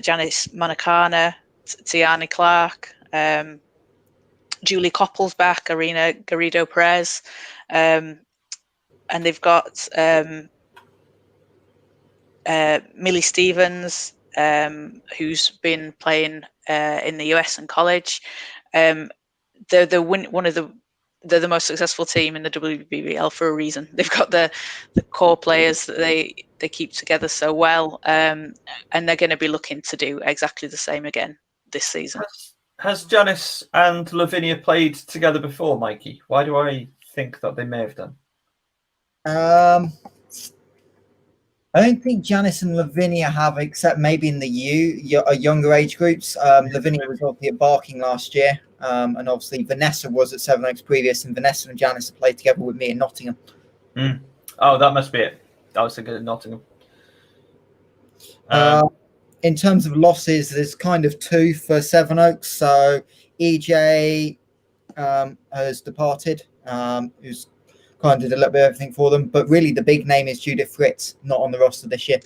Janice Manakana, Tiani Clark, Julie Coppell's back, Arena Garrido Perez. And they've got Millie Stevens, who's been playing in the US and college. They're the most successful team in the WBBL for a reason. They've got the core players that they keep together so well, and they're going to be looking to do exactly the same again this season. Has Janice and Lavinia played together before, Mikey? Why do I think that they may have done? I don't think Janice and Lavinia have, except maybe in the younger age groups. Lavinia was obviously at Barking last year, and obviously Vanessa was at Sevenoaks previous, and Vanessa and Janice have played together with me in Nottingham. Oh, that must be it. I was thinking of Nottingham. In terms of losses, there's kind of 2 for Sevenoaks. So EJ has departed, who's kind of did a little bit of everything for them, but really the big name is Judith Fritz, not on the roster this year.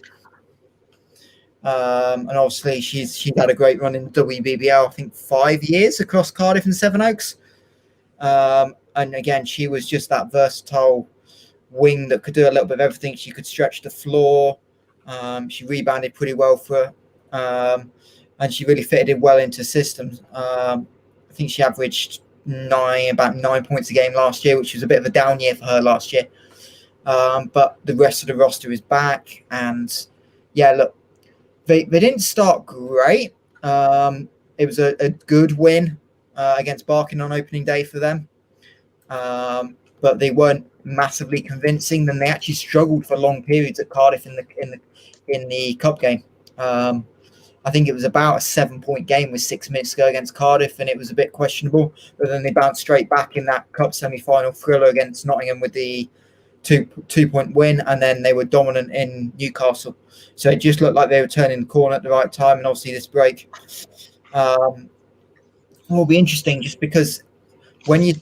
And obviously she's had a great run in WBBL, I think 5 years across Cardiff and Sevenoaks. And again, she was just that versatile wing that could do a little bit of everything. She could stretch the floor. She rebounded pretty well for and she really fitted in well into systems. I think she averaged about 9 points a game last year, which was a bit of a down year for her last year. But the rest of the roster is back, and yeah, look, they didn't start great. It was a good win against Barking on opening day for them, but they weren't massively convincing. Then they actually struggled for long periods at Cardiff in the cup game. I think it was about a 7-point game with 6 minutes to go against Cardiff, and it was a bit questionable. But then they bounced straight back in that cup semi-final thriller against Nottingham with the two-point win, and then they were dominant in Newcastle. So it just looked like they were turning the corner at the right time, and obviously this break will be interesting, just because when you're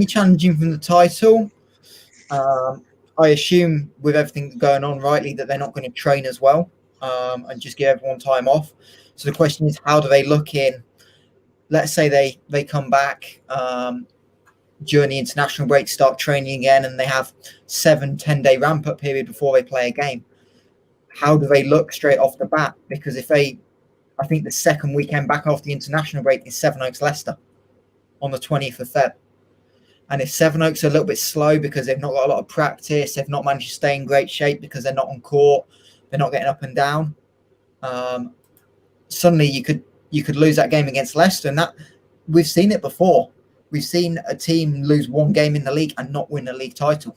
challenging from the title, I assume with everything going on rightly that they're not going to train as well. And just give everyone time off. So the question is, how do they look in? Let's say they come back during the international break, start training again, and they have 7-10 day ramp up period before they play a game. How do they look straight off the bat? Because I think the second weekend back after the international break is Sevenoaks Leicester on the 20th of Feb. And if Sevenoaks are a little bit slow because they've not got a lot of practice, they've not managed to stay in great shape because they're not on court, they're not getting up and down. Suddenly you could lose that game against Leicester, and that we've seen it before. We've seen a team lose one game in the league and not win a league title.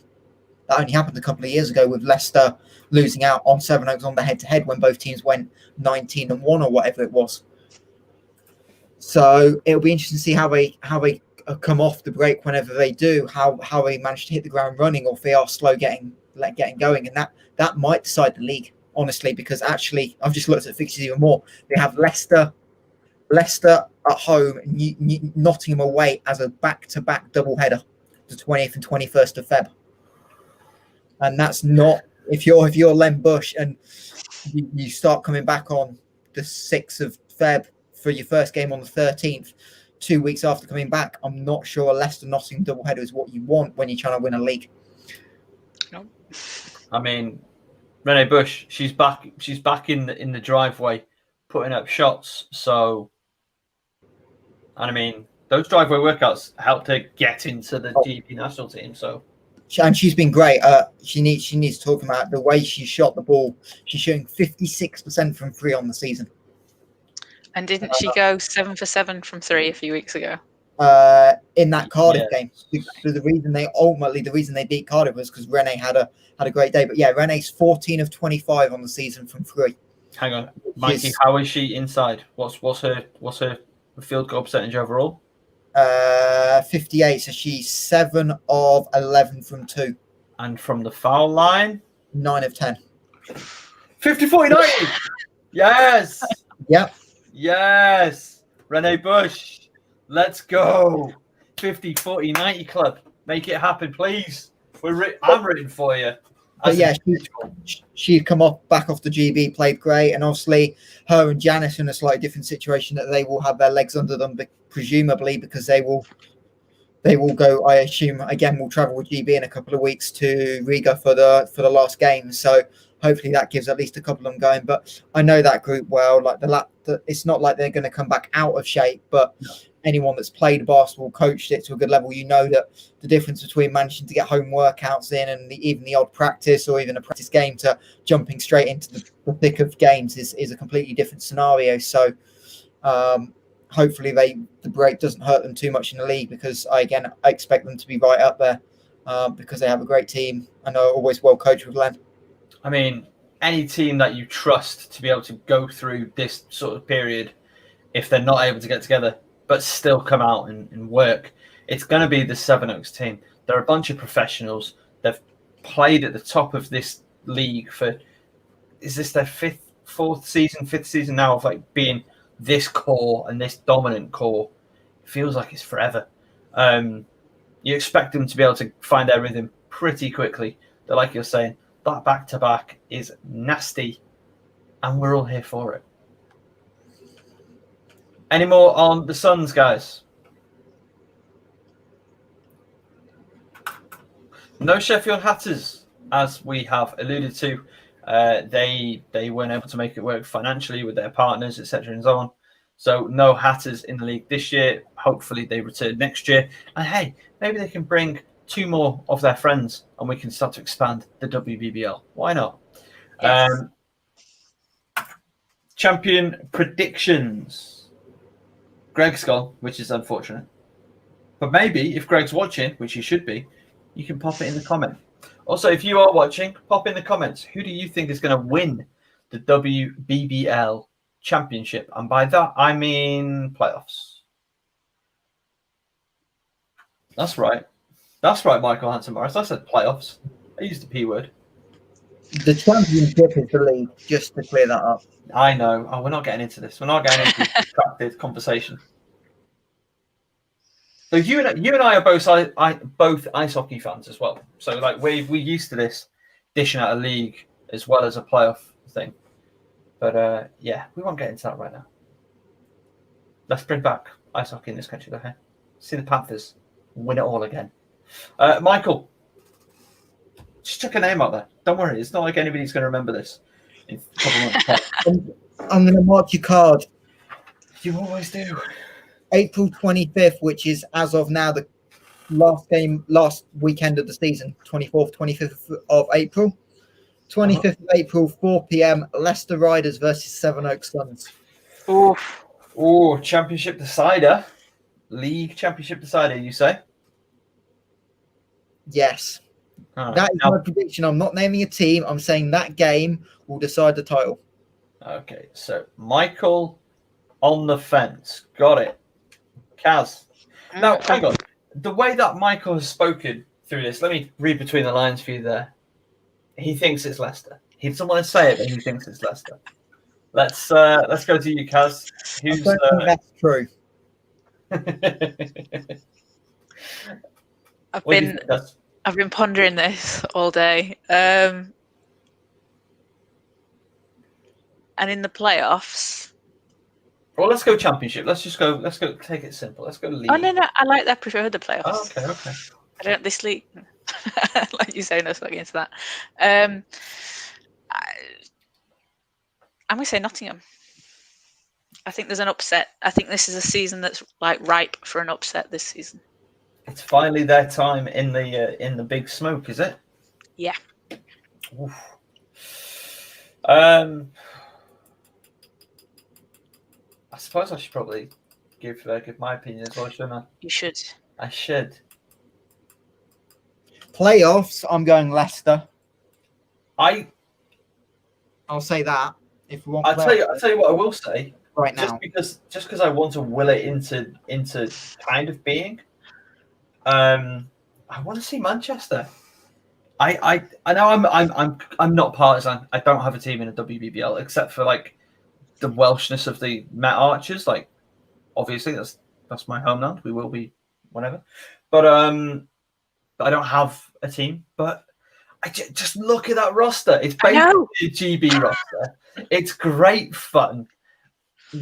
That only happened a couple of years ago with Leicester losing out on Sevenoaks on the head-to-head when both teams went 19-1 or whatever it was. So it'll be interesting to see how they come off the break whenever they do, how they manage to hit the ground running, or if they are slow getting going, and that might decide the league, honestly, because actually I've just looked at fixtures even more. They have Leicester at home, Nottingham away as a back-to-back doubleheader, the 20th and 21st of Feb, and that's not if you're Len Bush and you start coming back on the 6th of Feb for your first game on the 13th. 2 weeks after coming back, I'm not sure a Leicester Nottingham doubleheader is what you want when you're trying to win a league. No. I mean, Renee Bush, she's back in the driveway, putting up shots. So, and I mean, those driveway workouts helped her get into the GB national team. So, and she's been great. She needs to talk about the way she shot the ball. She's shooting 56% from 3 on the season. And didn't she go 7 for 7 from 3 a few weeks ago? In that Cardiff game. So the reason they beat Cardiff was because Renee had a great day. But yeah, Renee's 14 of 25 on the season from 3. Hang on, Mikey, how is she inside? What's her field goal percentage overall? 58. So she's 7 of 11 from 2. And from the foul line? 9 of 10. 50-40-90. Yes. Yep. Yes. Renee Bush. Let's go. 50-40-90 club. Make it happen, please. I'm rooting for you. But yeah, she'd come back off the GB, played great, and obviously her and Janice in a slightly different situation that they will have their legs under them, presumably because they will go. I assume again will travel with GB in a couple of weeks to Riga for the last game. So hopefully that gives at least a couple of them going. But I know that group well. Like it's not like they're going to come back out of shape, but anyone that's played basketball, coached it to a good level, you know that the difference between managing to get home workouts in and even the odd practice or even a practice game to jumping straight into the thick of games is a completely different scenario. So hopefully the break doesn't hurt them too much in the league, because I expect them to be right up there because they have a great team and are always well coached with Len. I mean, any team that you trust to be able to go through this sort of period, if they're not able to get together but still come out and work, it's going to be the Sevenoaks team. They're a bunch of professionals. They've played at the top of this league for, is this their fifth season now of like being this core and this dominant core. It feels like it's forever. You expect them to be able to find their rhythm pretty quickly. But like you're saying, that back-to-back is nasty, and we're all here for it. Any more on the Suns, guys? No Sheffield Hatters, as we have alluded to. They weren't able to make it work financially with their partners, etc. and so on. So no Hatters in the league this year. Hopefully they return next year. And hey, maybe they can bring 2 more of their friends and we can start to expand the WBBL. Why not? Yes. Champion predictions. Greg's gone, which is unfortunate. But maybe if Greg's watching, which he should be, you can pop it in the comment. Also, if you are watching, pop in the comments. Who do you think is going to win the WBBL championship? And by that, I mean playoffs. That's right. That's right, Michael Hanson-Morris. I said playoffs. I used the P word. The championship is the league, just to clear that up. I know. Oh, we're not getting into this. We're not getting into this distracted conversation. So you and I are both ice hockey fans as well. So like we're used to this dishing out a league as well as a playoff thing. But yeah, we won't get into that right now. Let's bring back ice hockey in this country, okay? See the Panthers win it all again. Michael, just check a name out there. Don't worry, it's not like anybody's going to remember this in a couple of months. I'm going to mark your card. You always do. April 25th, which is as of now the last weekend of the season, 24th, 25th of April. 25th of April, 4 p.m. Leicester Riders versus Sevenoaks Suns. Oh, championship decider. League championship decider, you say? Yes. Right. That is my prediction. I'm not naming a team. I'm saying that game will decide the title. Okay, so Michael on the fence. Got it. Caz. Now, hang on. The way that Michael has spoken through this, let me read between the lines for you there. He thinks it's Leicester. He doesn't want to say it, but he thinks it's Leicester. Let's go to you, Caz. I don't think that's true. I've been pondering this all day. And in the playoffs. Well, let's go championship. Let's go take it simple. Let's go league. Oh, no. I like that. I prefer the playoffs. Oh, okay. I don't this league. Like you say, no, not against that. I'm going to say Nottingham. I think there's an upset. I think this is a season that's like ripe for an upset this season. It's finally their time in the big smoke, is it? Yeah. Oof. I suppose I should probably give my opinion as well, shouldn't I? You should. I should. Playoffs, I'm going Leicester. I'll say that. If we want, I'll tell you what I will say. Right now, just because I want to will it into kind of being. I want to see Manchester. I know I'm not partisan. I don't have a team in the WBBL except for like the Welshness of the Met Archers. Like, obviously that's my homeland. We will be whenever, but I don't have a team. But I just look at that roster. It's basically a GB roster. It's great fun.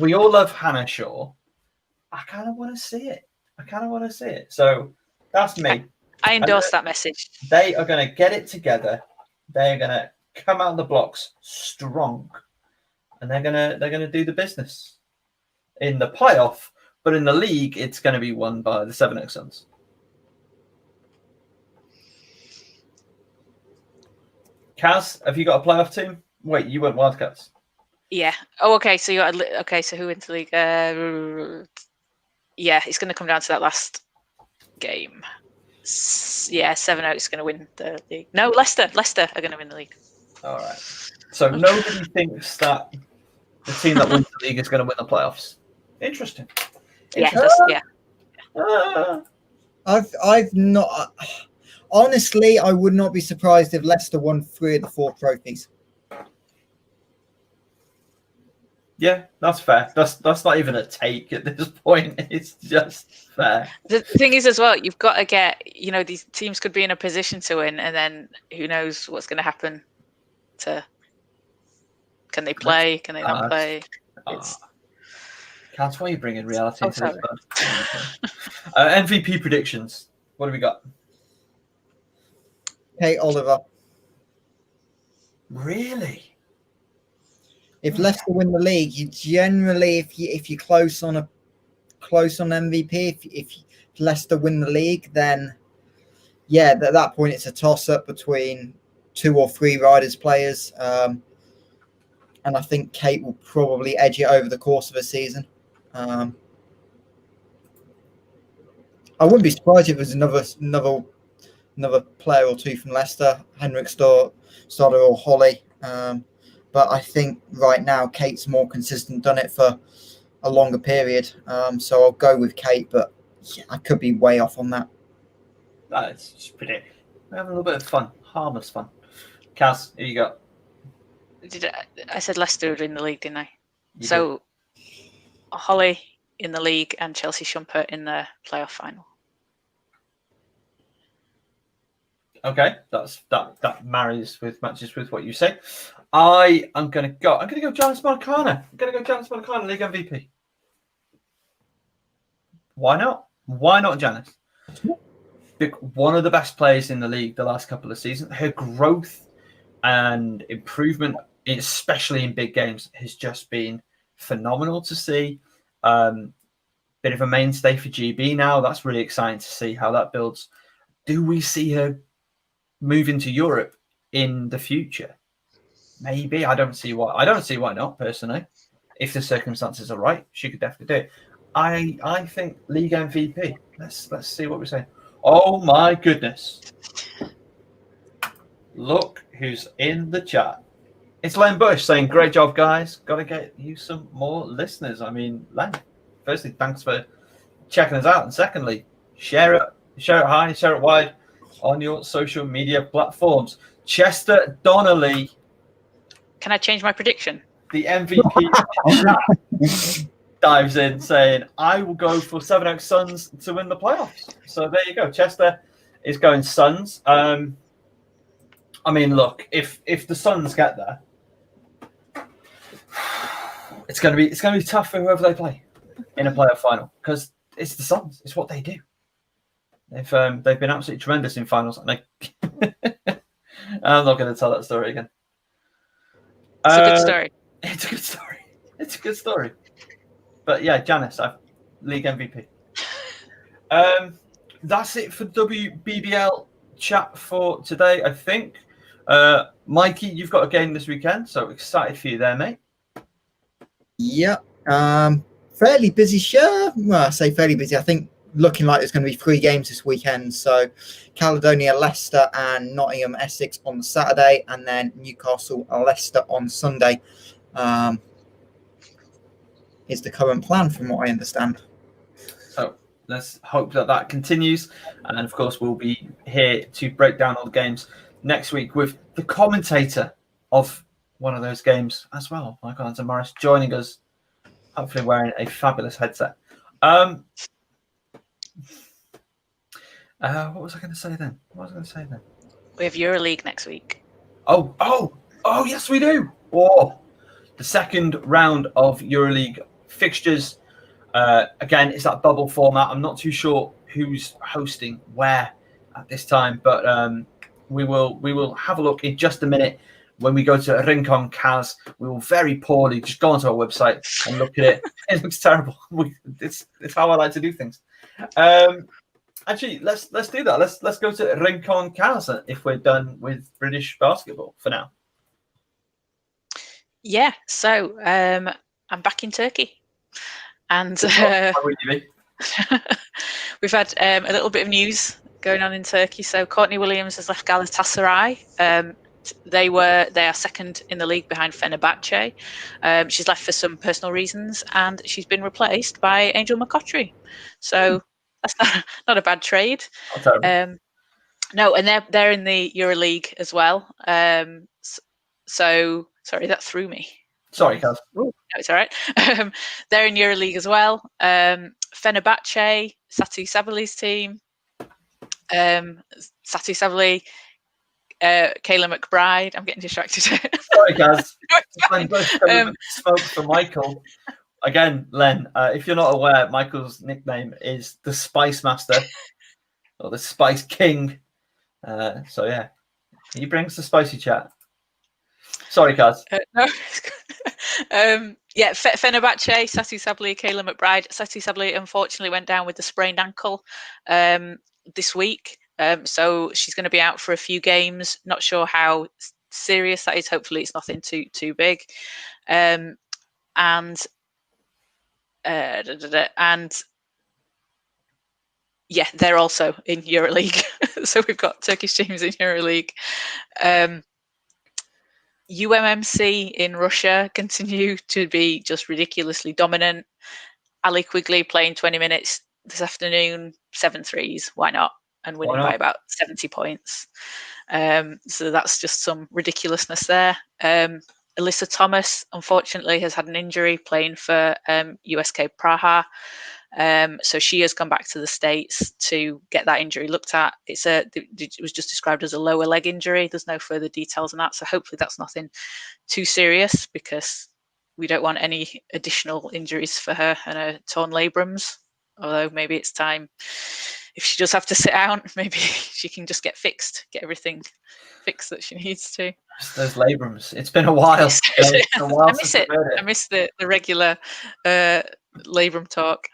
We all love Hannah Shaw. I kind of want to see it. So that's me. I endorse that message. They are going to get it together. They're going to come out of the blocks strong, and they're going to do the business in the playoff. But in the league, it's going to be won by the Sevenoaks Suns. Caz, have you got a playoff team? Wait, you went Wildcats. Yeah. Oh, okay. So so who wins the league? Yeah, it's going to come down to that last game. Yeah, Sevenoaks is going to win the league. No, Leicester are going to win the league. All right. So nobody thinks that the team that wins the league is going to win the playoffs. Interesting. Yeah. I've not. Honestly, I would not be surprised if Leicester won 3 of the 4 trophies. Yeah, that's fair. That's not even a take at this point. It's just fair. The thing is, as well, you've got to get, these teams could be in a position to win, and then who knows what's going to happen can they play? Can they not play? That's why you bring in reality into this. MVP predictions. What have we got? Kate Oliver. Really? If Leicester win the league, you generally, if you're close on MVP, if Leicester win the league, then at that point it's a toss up between 2 or 3 Riders players, and I think Kate will probably edge it over the course of a season. I wouldn't be surprised if it was another player or 2 from Leicester, Henrik Sadler or Holly. But I think right now Kate's more consistent, done it for a longer period. So I'll go with Kate, but I could be way off on that. That's just pretty. We're having a little bit of fun, harmless fun. Caz, who you got? I said Leicester would win the league, didn't I? So Holly in the league and Chelsea Shumpert in the playoff final. Okay, that matches with what you say. I'm gonna go Janice Marcana. League MVP. Why not? Why not Janice? One of the best players in the league the last couple of seasons. Her growth and improvement, especially in big games, has just been phenomenal to see. bit of a mainstay for GB now. That's really exciting to see how that builds. Do we see her move into Europe in the future? Maybe. I don't see why not, personally. If the circumstances are right, she could definitely do it. I think league MVP. Let's see what we're saying. Oh my goodness. Look who's in the chat. It's Len Bush saying, great job, guys. Got to get you some more listeners. I mean, Len, firstly, thanks for checking us out. And secondly, share it high, share it wide on your social media platforms. Chester Donnelly. Can I change my prediction? The MVP dives in saying, I will go for Sevenoaks Suns to win the playoffs. So there you go. Chester is going Suns. I mean, look, if the Suns get there, it's going to be tough for whoever they play in a playoff final, because it's the Suns. It's what they do. They've been absolutely tremendous in finals. And I'm not going to tell that story again. It's a good story. It's a good story. It's a good story. But yeah, Janice, league MVP. That's it for WBBL chat for today, I think. Mikey, you've got a game this weekend, so excited for you there, mate. Yeah. Fairly busy show. Well, I say fairly busy. I think looking like there's going to be 3 games this weekend. So Caledonia, Leicester, and Nottingham, Essex on the Saturday, and then Newcastle, Leicester on Sunday. Is the current plan, from what I understand. So let's hope that continues. And of course, we'll be here to break down all the games next week with the commentator of one of those games as well, Michael Anton Morris, joining us, hopefully wearing a fabulous headset. What was I going to say then? We have EuroLeague next week. Oh, yes, we do. Oh, the second round of EuroLeague fixtures. Again, it's that bubble format. I'm not too sure who's hosting where at this time, but we will have a look in just a minute. When we go to Rincon Caz, we will very poorly just go onto our website and look at it. It looks terrible. It's how I like to do things. Actually, let's do that. Let's go to Rincon Caz if we're done with British basketball for now. Yeah, so I'm back in Turkey, and we've had a little bit of news going on in Turkey. So Courtney Williams has left Galatasaray. They are second in the league behind Fenerbahce. She's left for some personal reasons, and she's been replaced by Angel McCottry. So that's not a bad trade. No, and they're in the EuroLeague as well. So sorry, that threw me. Sorry, Caz. No, it's all right. They're in EuroLeague as well. Fenerbahce, Satu Sabali's team. Satu Sabali, Kayla McBride. I'm getting distracted. Sorry, Caz. Smoke for Michael. Again, Len, if you're not aware, Michael's nickname is the Spice Master or the Spice King. So yeah, he brings the spicy chat. Sorry, Caz. No. Fenerbahce, Satu Sabali, Kayla McBride. Satu Sabali unfortunately went down with a sprained ankle this week. So she's going to be out for a few games. Not sure how serious that is. Hopefully it's nothing too big. And yeah, they're also in EuroLeague. So we've got Turkish teams in EuroLeague. UMMC in Russia continue to be just ridiculously dominant. Ali Quigley playing 20 minutes this afternoon, 7 threes. Why not? And winning by about 70 points. So that's just some ridiculousness there. Alyssa Thomas, unfortunately, has had an injury playing for USK Praha. So she has come back to the States to get that injury looked at. It was just described as a lower leg injury. There's no further details on that. So hopefully that's nothing too serious, because we don't want any additional injuries for her and her torn labrums. Although maybe it's time, if she does have to sit out, maybe she can just get everything fixed that she needs to. Those labrums. It's been a while. I miss it. I miss the regular labrum talk.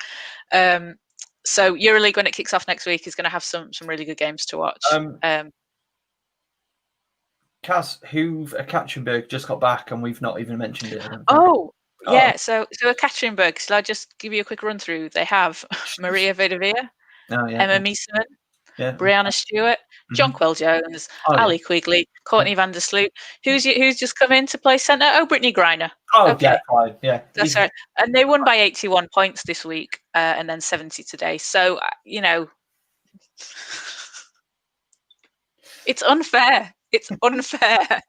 So EuroLeague, when it kicks off next week, is going to have some really good games to watch. Caz, Katrinberg just got back, and we've not even mentioned it. Yeah. So Katrinberg. Shall I just give you a quick run through? They have Maria Vidovia, Emma Miesemann, Brianna Stewart, Jonquil Jones, Ali Quigley, Courtney van der Sloot. Who's just come in to play centre? Oh, Brittany Griner. Okay, fine. Yeah, that's right. And they won by 81 points this week, and then 70 today. So it's unfair. It's unfair.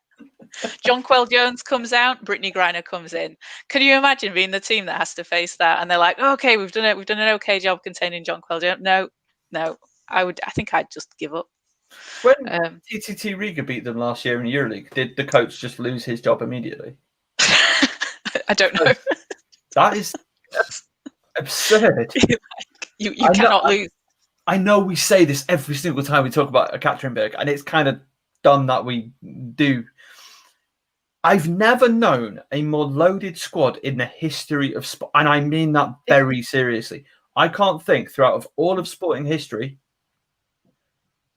Jonquil Jones comes out, Brittany Griner comes in. Can you imagine being the team that has to face that? And they're like, okay, we've done it. We've done an okay job containing Jonquil Jones. No. I think I'd just give up. When TTT Riga beat them last year in EuroLeague, did the coach just lose his job immediately? I don't know. That is absurd. you cannot lose. I know we say this every single time we talk about Katrinberg, and it's kind of dumb that we do. I've never known a more loaded squad in the history of sport, and I mean that very seriously. I can't think throughout of all of sporting history.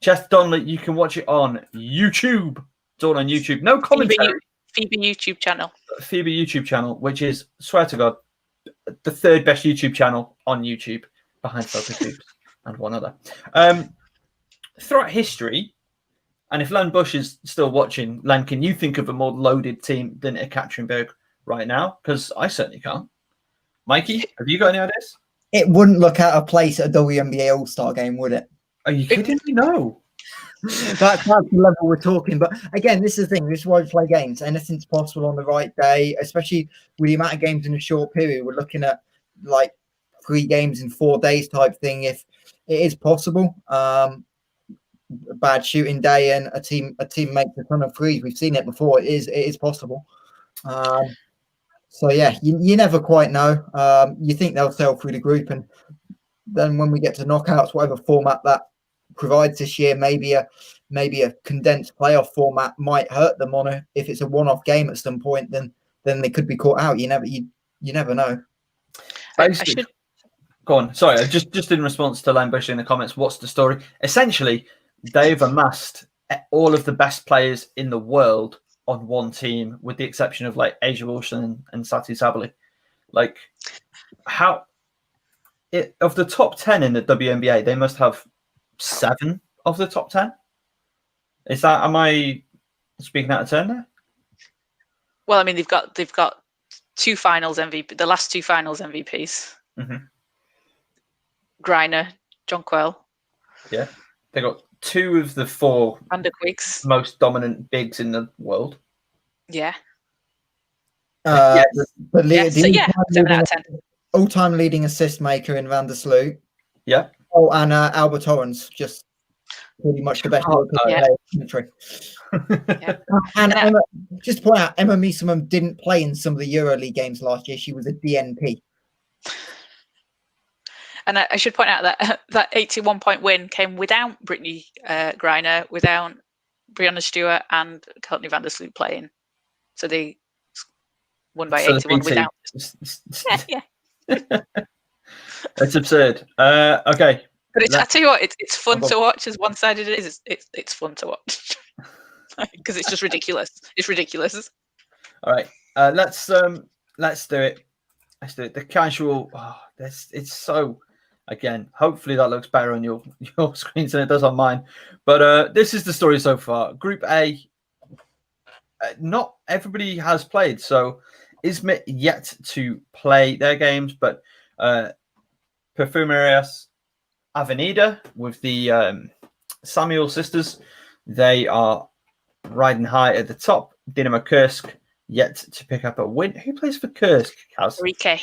Chester Donnelly, you can watch it on YouTube. It's all on YouTube. No commentary. Phoebe YouTube channel. Phoebe YouTube channel, which is, swear to God, the third best YouTube channel on YouTube behind FocusHoops and one other. Throughout history, and if Len Bush is still watching, Len, can you think of a more loaded team than a Katrinberg right now? Because I certainly can't. Mikey, have you got any ideas? It wouldn't look out of place at a WNBA All-Star game, would it? Are you kidding me? No. That's the level we're talking. But again, this is the thing. This is why we play games. Anything's possible on the right day, especially with the amount of games in a short period. We're looking at like 3 games in 4 days type thing. If it is possible, a bad shooting day and a team makes a ton of threes. We've seen it before. It is possible. So yeah, you never quite know. You think they'll sail through the group, and then when we get to knockouts, whatever format that provides this year, maybe a condensed playoff format might hurt them if it's a one-off game at some point, then they could be caught out. You never know. Go on. Sorry, just in response to Len Bush in the comments, what's the story? Essentially, they've amassed all of the best players in the world on one team, with the exception of like Asia Wilson and Sati Sabali. Like, of the top 10 in the WNBA, they must have 7 of the top 10. Am I speaking out of turn there? Well, I mean, they've got 2 finals MVP, the last 2 finals MVPs. Griner, Jonquil. Yeah, they got 2 of the 4 most dominant bigs in the world. Yeah. But 7 out of 10. All-time leading assist maker in Van der Sloot. Yeah. Oh, and Albert Torrens, just pretty much the best player in the country. And Emma, just to point out, Emma Miesemann didn't play in some of the EuroLeague games last year. She was a DNP. And I should point out that 81-point win came without Brittany Griner, without Brianna Stewart and Courtney van der Sloot playing. So they won by 81 without. Yeah. It's absurd. Okay. But I tell you what, it's fun to watch. As one-sided it is, it's fun to watch because it's just ridiculous. It's ridiculous. All right, let's do it. Let's do it. The casual. It's so. Again, hopefully that looks better on your screens than it does on mine. But this is the story so far. Group A. Not everybody has played, so Izmit yet to play their games, but Perfumerias Avenida with the Samuel sisters, they are riding high at the top. Dynamo Kursk yet to pick up a win. Who plays for Kursk, Caz? Enrique.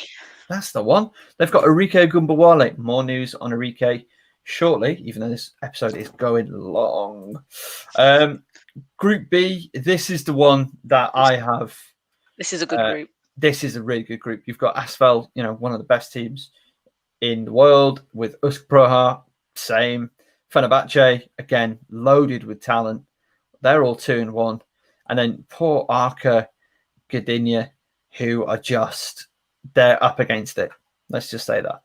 That's the one. They've got Enrique Gumbawale. More news on Enrique shortly, even though this episode is going long. Group B, this is the one that I have. This is a good group. This is a really good group. You've got Asvel, one of the best teams in the world, with Usk Proha, same. Fenerbahce, again, loaded with talent. They're all 2-1. And then poor Arca Gdynia, who are they're up against it. Let's just say that.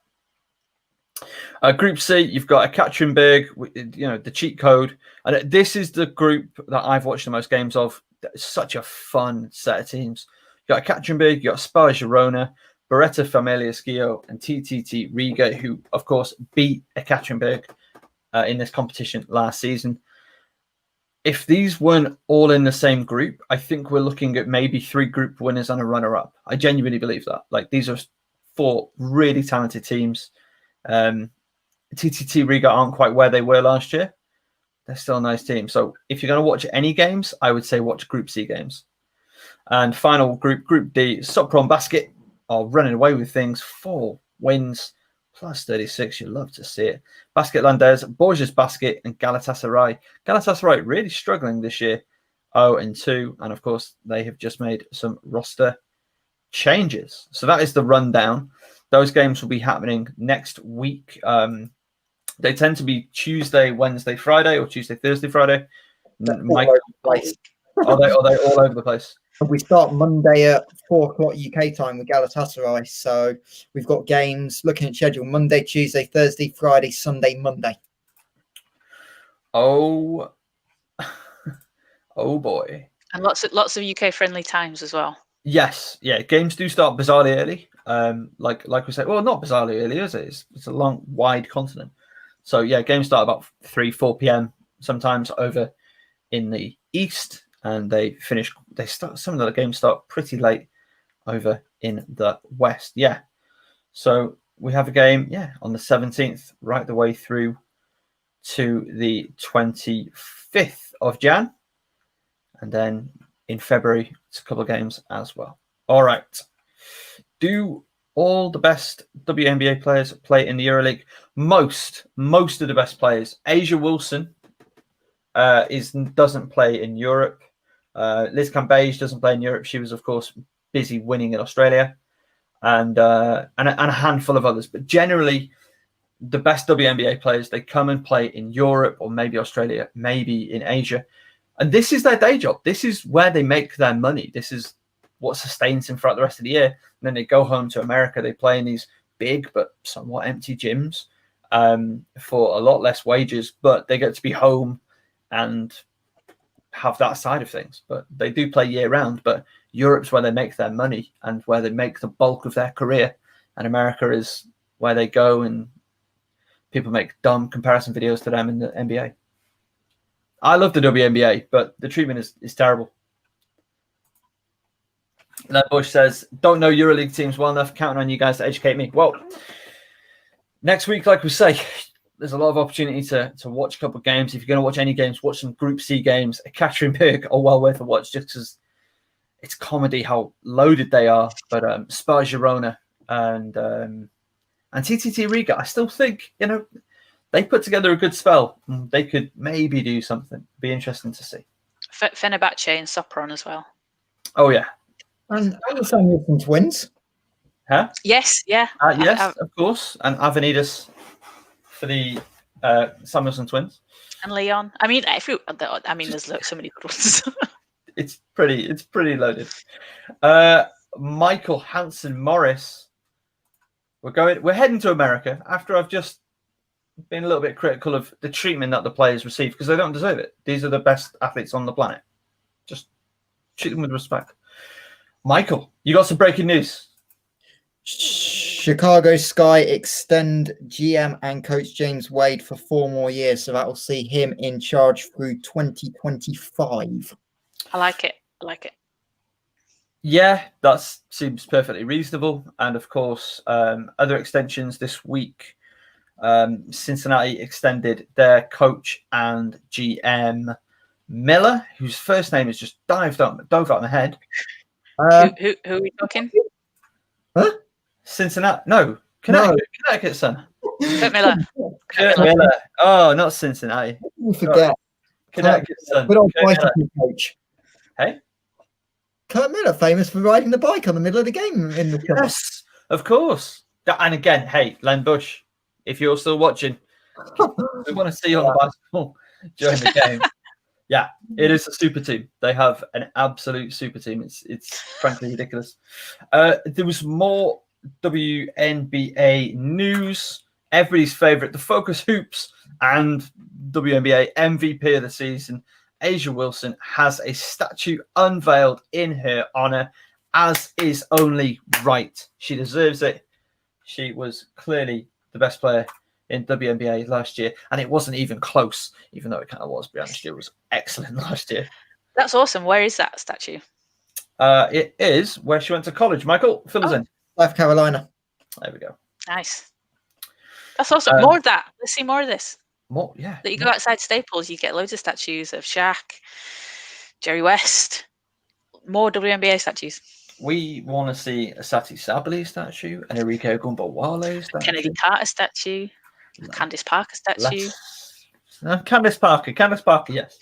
Group C, you've got Ekaterinburg, the cheat code. And this is the group that I've watched the most games of. It's such a fun set of teams. You've got Ekaterinburg, you've got Spar Girona, Beretta Familia Schio, and TTT Riga, who, of course, beat Ekaterinburg in this competition last season. If these weren't all in the same group, I think we're looking at maybe 3 group winners and a runner-up. I genuinely believe that. Like, these are 4 really talented teams. TTT Riga aren't quite where they were last year. They're still a nice team. So if you're going to watch any games, I would say watch Group C games. And final group, Group D, Sopron Basket are running away with things. 4 wins, plus 36. You'd love to see it. Basket Landers, Borges Basket, and Galatasaray. Galatasaray really struggling this year, 0-2. And of course, they have just made some roster changes. So that is the rundown. Those games will be happening next week. They tend to be Tuesday, Wednesday, Friday, or Tuesday, Thursday, Friday. Mike, are they all over the place? We start Monday at 4 o'clock UK time with Galatasaray. So we've got games looking at schedule Monday, Tuesday, Thursday, Friday, Sunday, Monday. Oh, oh boy. And lots of UK friendly times as well. Yes, yeah. Games do start bizarrely early. Like we said, well, not bizarrely early, is it? It's a long, wide continent. So yeah, games start about 3-4 p.m. sometimes over in the east, and some of the games start pretty late over in the west. Yeah. So we have a game, on the 17th, right the way through to the 25th of Jan. And then in February, it's a couple of games as well. All right. Do all the best WNBA players play in the EuroLeague? Most of the best players. Asia Wilson doesn't play in Europe. Liz Cambage doesn't play in Europe. She was, of course, busy winning in Australia, and a handful of others. But generally, the best WNBA players, they come and play in Europe or maybe Australia, maybe in Asia. And this is their day job. This is where they make their money. This is what sustains them throughout the rest of the year. And then they go home to America. They play in these big but somewhat empty gyms for a lot less wages, but they get to be home and have that side of things. But they do play year round. But Europe's where they make their money and where they make the bulk of their career. And America is where they go, and people make dumb comparison videos to them in the NBA. I love the WNBA, but the treatment is terrible. Leonard Bush says, don't know EuroLeague teams well enough, counting on you guys to educate me. Well, next week, like we say, there's a lot of opportunity to watch a couple of games. If you're going to watch any games, watch some Group C games. Ekaterinburg are well worth a watch just because it's comedy how loaded they are. But Spar Girona and TTT Riga, I still think, they put together a good spell. They could maybe do something. Be interesting to see. Fenerbahce and Sopron as well. Oh, yeah. And the Samuelson twins. Huh? Yes, yeah. Yes, of course. And Avenidas for the Samuelson twins. And Leon. I mean, there's so many good ones. It's pretty loaded. Michael Hansen Morris. We're heading to America after I've just been a little bit critical of the treatment that the players receive because they don't deserve it. These are the best athletes on the planet. Just treat them with respect. Michael, you got some breaking news. Chicago Sky extend GM and coach James Wade for 4 more years, so that will see him in charge through 2025. I like it. Yeah, that seems perfectly reasonable. And of course, other extensions this week. Cincinnati extended their coach and GM Miller, whose first name is just dove out of my head. Who are we talking? Huh? Cincinnati? No, Connecticut son. Kurt Miller. Kurt Miller. Oh, not Cincinnati. You forget. Connecticut son. Good old bicycle coach. Hey? Kurt Miller, famous for riding the bike on the middle of the game in the club. Yes, of course. And again, hey, Len Bush, if you're still watching, we want to see you on the bicycle during the game. Yeah, it is a super team. They have an absolute super team. It's frankly ridiculous. There was more WNBA news. everybody's favourite, the Focus Hoops and WNBA MVP of the season, Asia Wilson, has a statue unveiled in her honour, as is only right. She deserves it. She was clearly the best player in WNBA last year, and it wasn't even close, even though it kind of was. To be honest, it was excellent last year. That's awesome. Where is that statue? It is where she went to college. Michael, fill us in. South Carolina. There we go. Nice. That's awesome. More of that. Let's see more of this. More, yeah. That you go outside Staples, you get loads of statues of Shaq, Jerry West, more WNBA statues. We want to see a Sati Sabali statue, an Enrique Gumbawale statue, Kennedy Carter statue, a Candice Parker statue. Candice Parker, yes.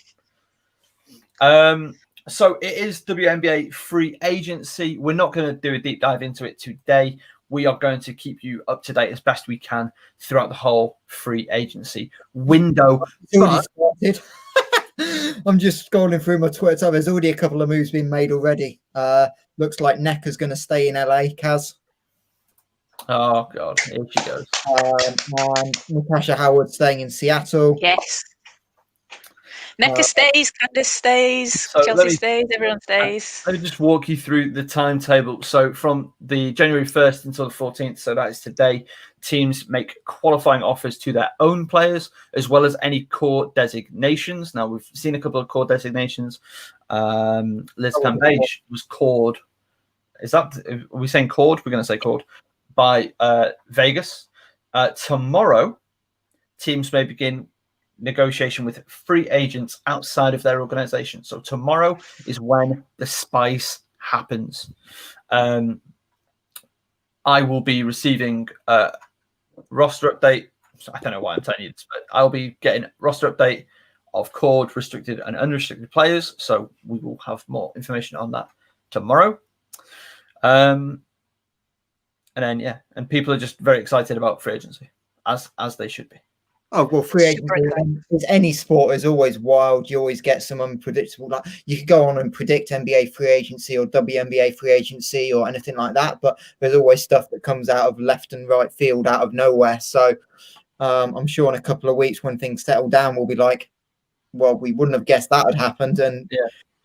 So it is WNBA free agency. We're not going to do a deep dive into it today. We are going to keep you up to date as best we can throughout the whole free agency window. I'm just scrolling through my Twitter. There's already a couple of moves being made already. Looks like Necker's going to stay in LA, Caz. Oh, God. Here she goes. And Natasha Howard staying in Seattle. Yes. Necker stays, Candice stays, Chelsea stays, everyone stays. Let me just walk you through the timetable. So from the January 1st until the 14th, so that is today, teams make qualifying offers to their own players, as well as any core designations. Now, we've seen a couple of core designations. Liz Cambage was cored. Are we saying cored? We're going to say cored by Vegas. Tomorrow, teams may begin negotiation with free agents outside of their organization. So tomorrow is when the spice happens. I will be receiving a roster update. I don't know why I'm telling you this, but I'll be getting roster update of cord, restricted and unrestricted players. So we will have more information on that tomorrow. And then, yeah, and people are just very excited about free agency, as they should be. Oh, well, free agency is any sport is always wild. You always get some unpredictable. Like you could go on and predict NBA free agency or WNBA free agency or anything like that, but there's always stuff that comes out of left and right field out of nowhere. So I'm sure in a couple of weeks when things settle down, we'll be like, well, we wouldn't have guessed that had happened, and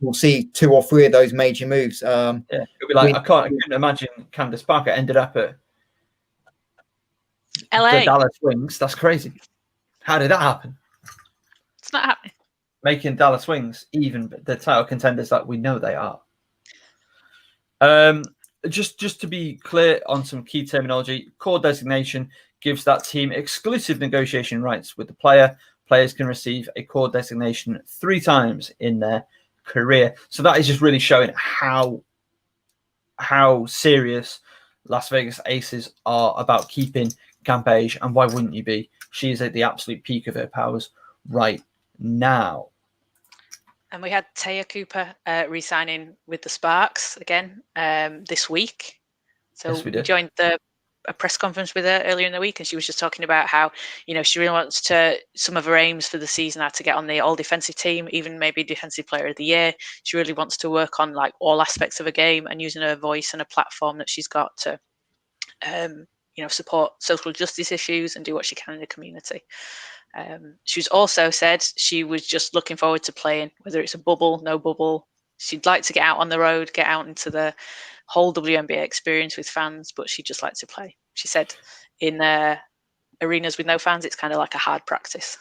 we'll see 2 or 3 of those major moves. It'll be like I couldn't imagine Candice Parker ended up at LA. The Dallas Wings. That's crazy. How did that happen? It's not happening. Making Dallas Wings even the title contenders that we know they are. Just to be clear on some key terminology, core designation gives that team exclusive negotiation rights with the player. Players can receive a core designation 3 times in their career. So that is just really showing how serious Las Vegas Aces are about keeping Cambage, and why wouldn't you be? She is at the absolute peak of her powers right now. And we had Taya Cooper re-signing with the Sparks again this week. So yes, we joined a press conference with her earlier in the week, and she was just talking about how, she really wants some of her aims for the season are to get on the all-defensive team, even maybe Defensive Player of the Year. She really wants to work on like all aspects of a game and using her voice and a platform that she's got to support social justice issues and do what she can in the community. She's also said she was just looking forward to playing, whether it's a bubble, no bubble. She'd like to get out on the road, get out into the whole WNBA experience with fans, but she'd just like to play. She said in arenas with no fans, it's kind of like a hard practice.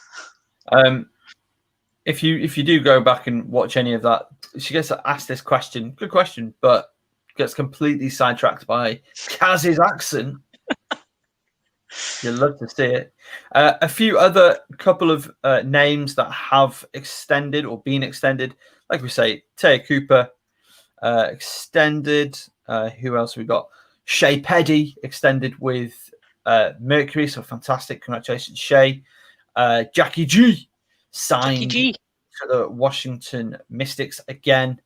If you do go back and watch any of that, she gets asked this question, good question, but gets completely sidetracked by Caz's accent. You'd love to see it. A few other couple of names that have extended or been extended. Like we say, Taya Cooper extended. Who else we got? Shea Peddy extended with Mercury. So fantastic. Congratulations, Shea. Jackie G signed to the Washington Mystics again,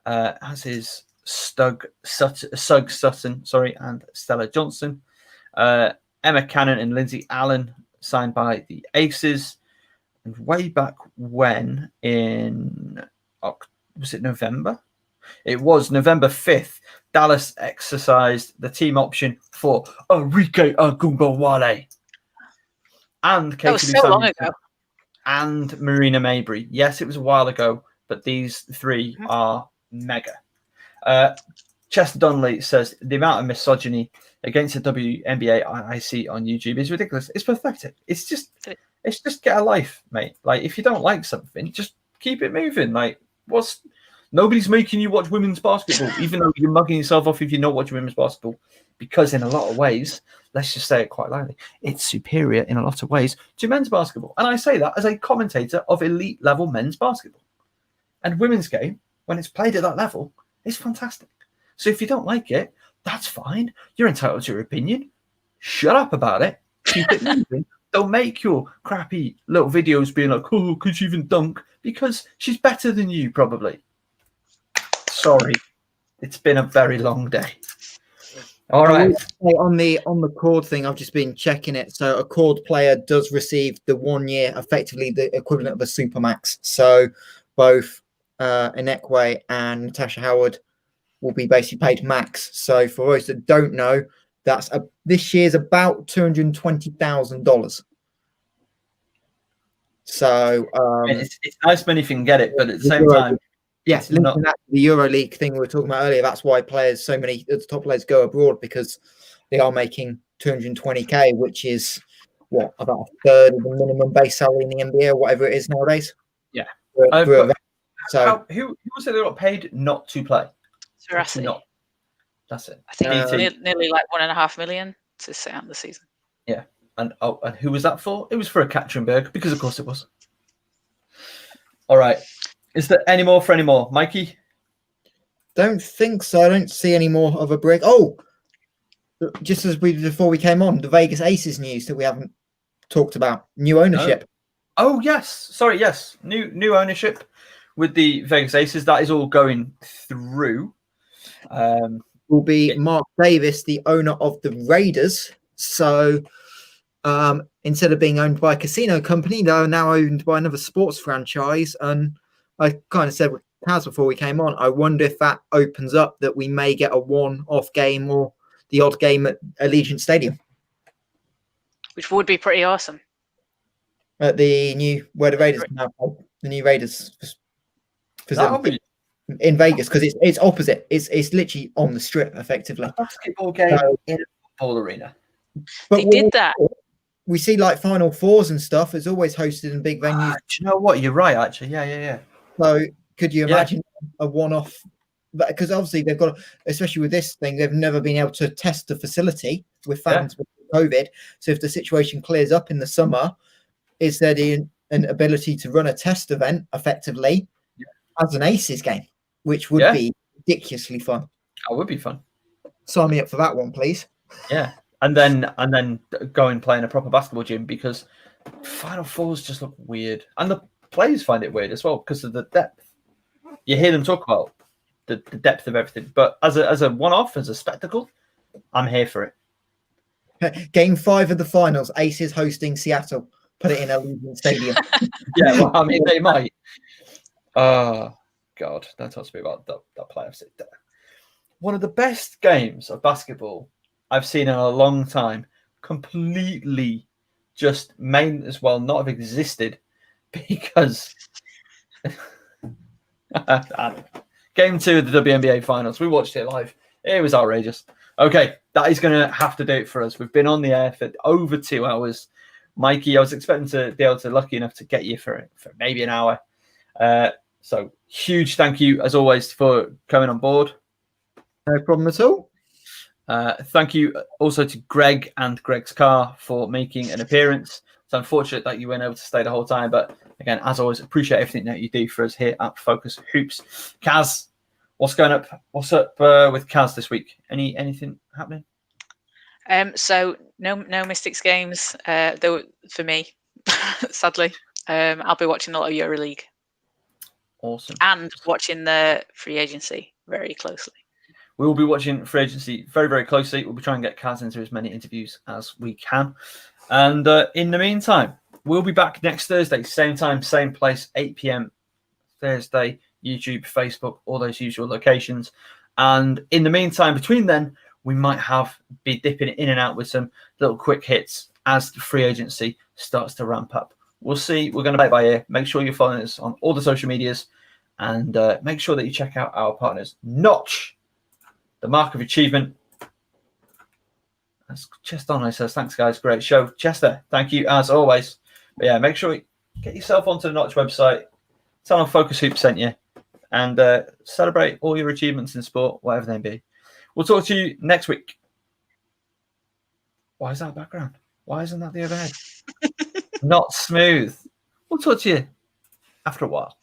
as is Sugg Sutton, and Stella Johnson. Emma Cannon and Lindsay Allen signed by the Aces. And way back when was it November? It was November 5th. Dallas exercised the team option for Enrique Agumbawale. and That Katie was so long ago. and Marina Mabry. Yes, it was a while ago, but these three Mhm. are mega. Chester Donnelly says the amount of misogyny against the WNBA I see on YouTube is ridiculous. It's pathetic. It's just get a life, mate. Like, if you don't like something, just keep it moving. Like, nobody's making you watch women's basketball, even though you're mugging yourself off if you don't watch women's basketball, because in a lot of ways, let's just say it quite loudly, it's superior in a lot of ways to men's basketball. And I say that as a commentator of elite level men's basketball. And women's game, when it's played at that level, is fantastic. So if you don't like it, that's fine. You're entitled to your opinion. Shut up about it. Keep it moving. Don't make your crappy little videos being like, oh, could you even dunk? Because she's better than you, probably. Sorry. It's been a very long day. All right. On the cord thing, I've just been checking it. So a cord player does receive the 1 year, effectively the equivalent of a supermax. So both Inekwe and Natasha Howard will be basically paid max. So for those that don't know, that's this year's about $220,000. So it's nice when you can get it, but at the same time, yes, linking that to the EuroLeague thing we were talking about earlier, that's why so many of the top players go abroad, because they are making 220k, which is what, about a third of the minimum base salary in the NBA or whatever it is nowadays. Yeah. So who was it that got paid not to play? Sarassi. That's it. I think nearly like $1.5 million to sit out the season. Yeah. And who was that for? It was for a Katrinberg, because of course it was. All right. Is there any more for any more? Mikey? Don't think so. I don't see any more of a break. Oh, just before we came on, the Vegas Aces news that we haven't talked about. New ownership. Oh yes. Sorry, yes. New ownership with the Vegas Aces. That is all going through. Will be Mark Davis, the owner of the Raiders. So instead of being owned by a casino company, they're now owned by another sports franchise. And I kind of said with Caz before we came on, I wonder if that opens up that we may get a one-off game or the odd game at Allegiant Stadium. Which would be pretty awesome. At the new, where the Raiders now play, the new Raiders facility in Vegas, because it's opposite. It's literally on the strip, effectively. A basketball game in a football arena. But they did that. We see like Final Fours and stuff. It's always hosted in big venues. Do you know what? You're right, actually. Yeah. So could you imagine a one-off? Because obviously they've got, especially with this thing, they've never been able to test the facility with fans with COVID. So if the situation clears up in the summer, is there an ability to run a test event effectively as an Aces game, which would be ridiculously fun. That would be fun. Sign me up for that one, please. Yeah. And then go and play in a proper basketball gym, because Final Fours just look weird. And the players find it weird as well because of the depth. You hear them talk about the depth of everything. But as a one-off, as a spectacle, I'm here for it. Game 5 of the finals, Aces hosting Seattle. Put it in Allegiant Stadium. Yeah, well, I mean, they might. Oh, God. Don't talk to me about that playoff. One of the best games of basketball I've seen in a long time, completely just may as well not have existed, because Game 2 of the WNBA Finals, we watched it live. It was outrageous. Okay, that is going to have to do it for us. We've been on the air for over 2 hours. Mikey, I was expecting to be able to, lucky enough to get you for maybe an hour. So huge thank you, as always, for coming on board. No problem at all. Thank you also to Greg and Greg's Car for making an appearance. It's unfortunate that you weren't able to stay the whole time, but again, as always, appreciate everything that you do for us here at Focus Hoops. Caz, what's up with Caz this week? Anything happening? So no Mystics games though for me, sadly. I'll be watching a lot of EuroLeague. Awesome. And watching the free agency very closely. We will be watching free agency very, very closely. We'll be trying to get Caz into as many interviews as we can. And in the meantime, we'll be back next Thursday, same time, same place, 8 p.m. Thursday, YouTube, Facebook, all those usual locations. And in the meantime, between then, we might be dipping in and out with some little quick hits as the free agency starts to ramp up. We'll see. We're going to play it by ear. Make sure you're following us on all the social medias, and make sure that you check out our partners. Notch, the mark of achievement. That's Chester says, thanks, guys. Great show. Chester, thank you as always. But yeah, make sure you get yourself onto the Notch website. Tell them FocusHoops sent you, and celebrate all your achievements in sport, whatever they be. We'll talk to you next week. Why is that background? Why isn't that the overhead? Not smooth. We'll talk to you after a while.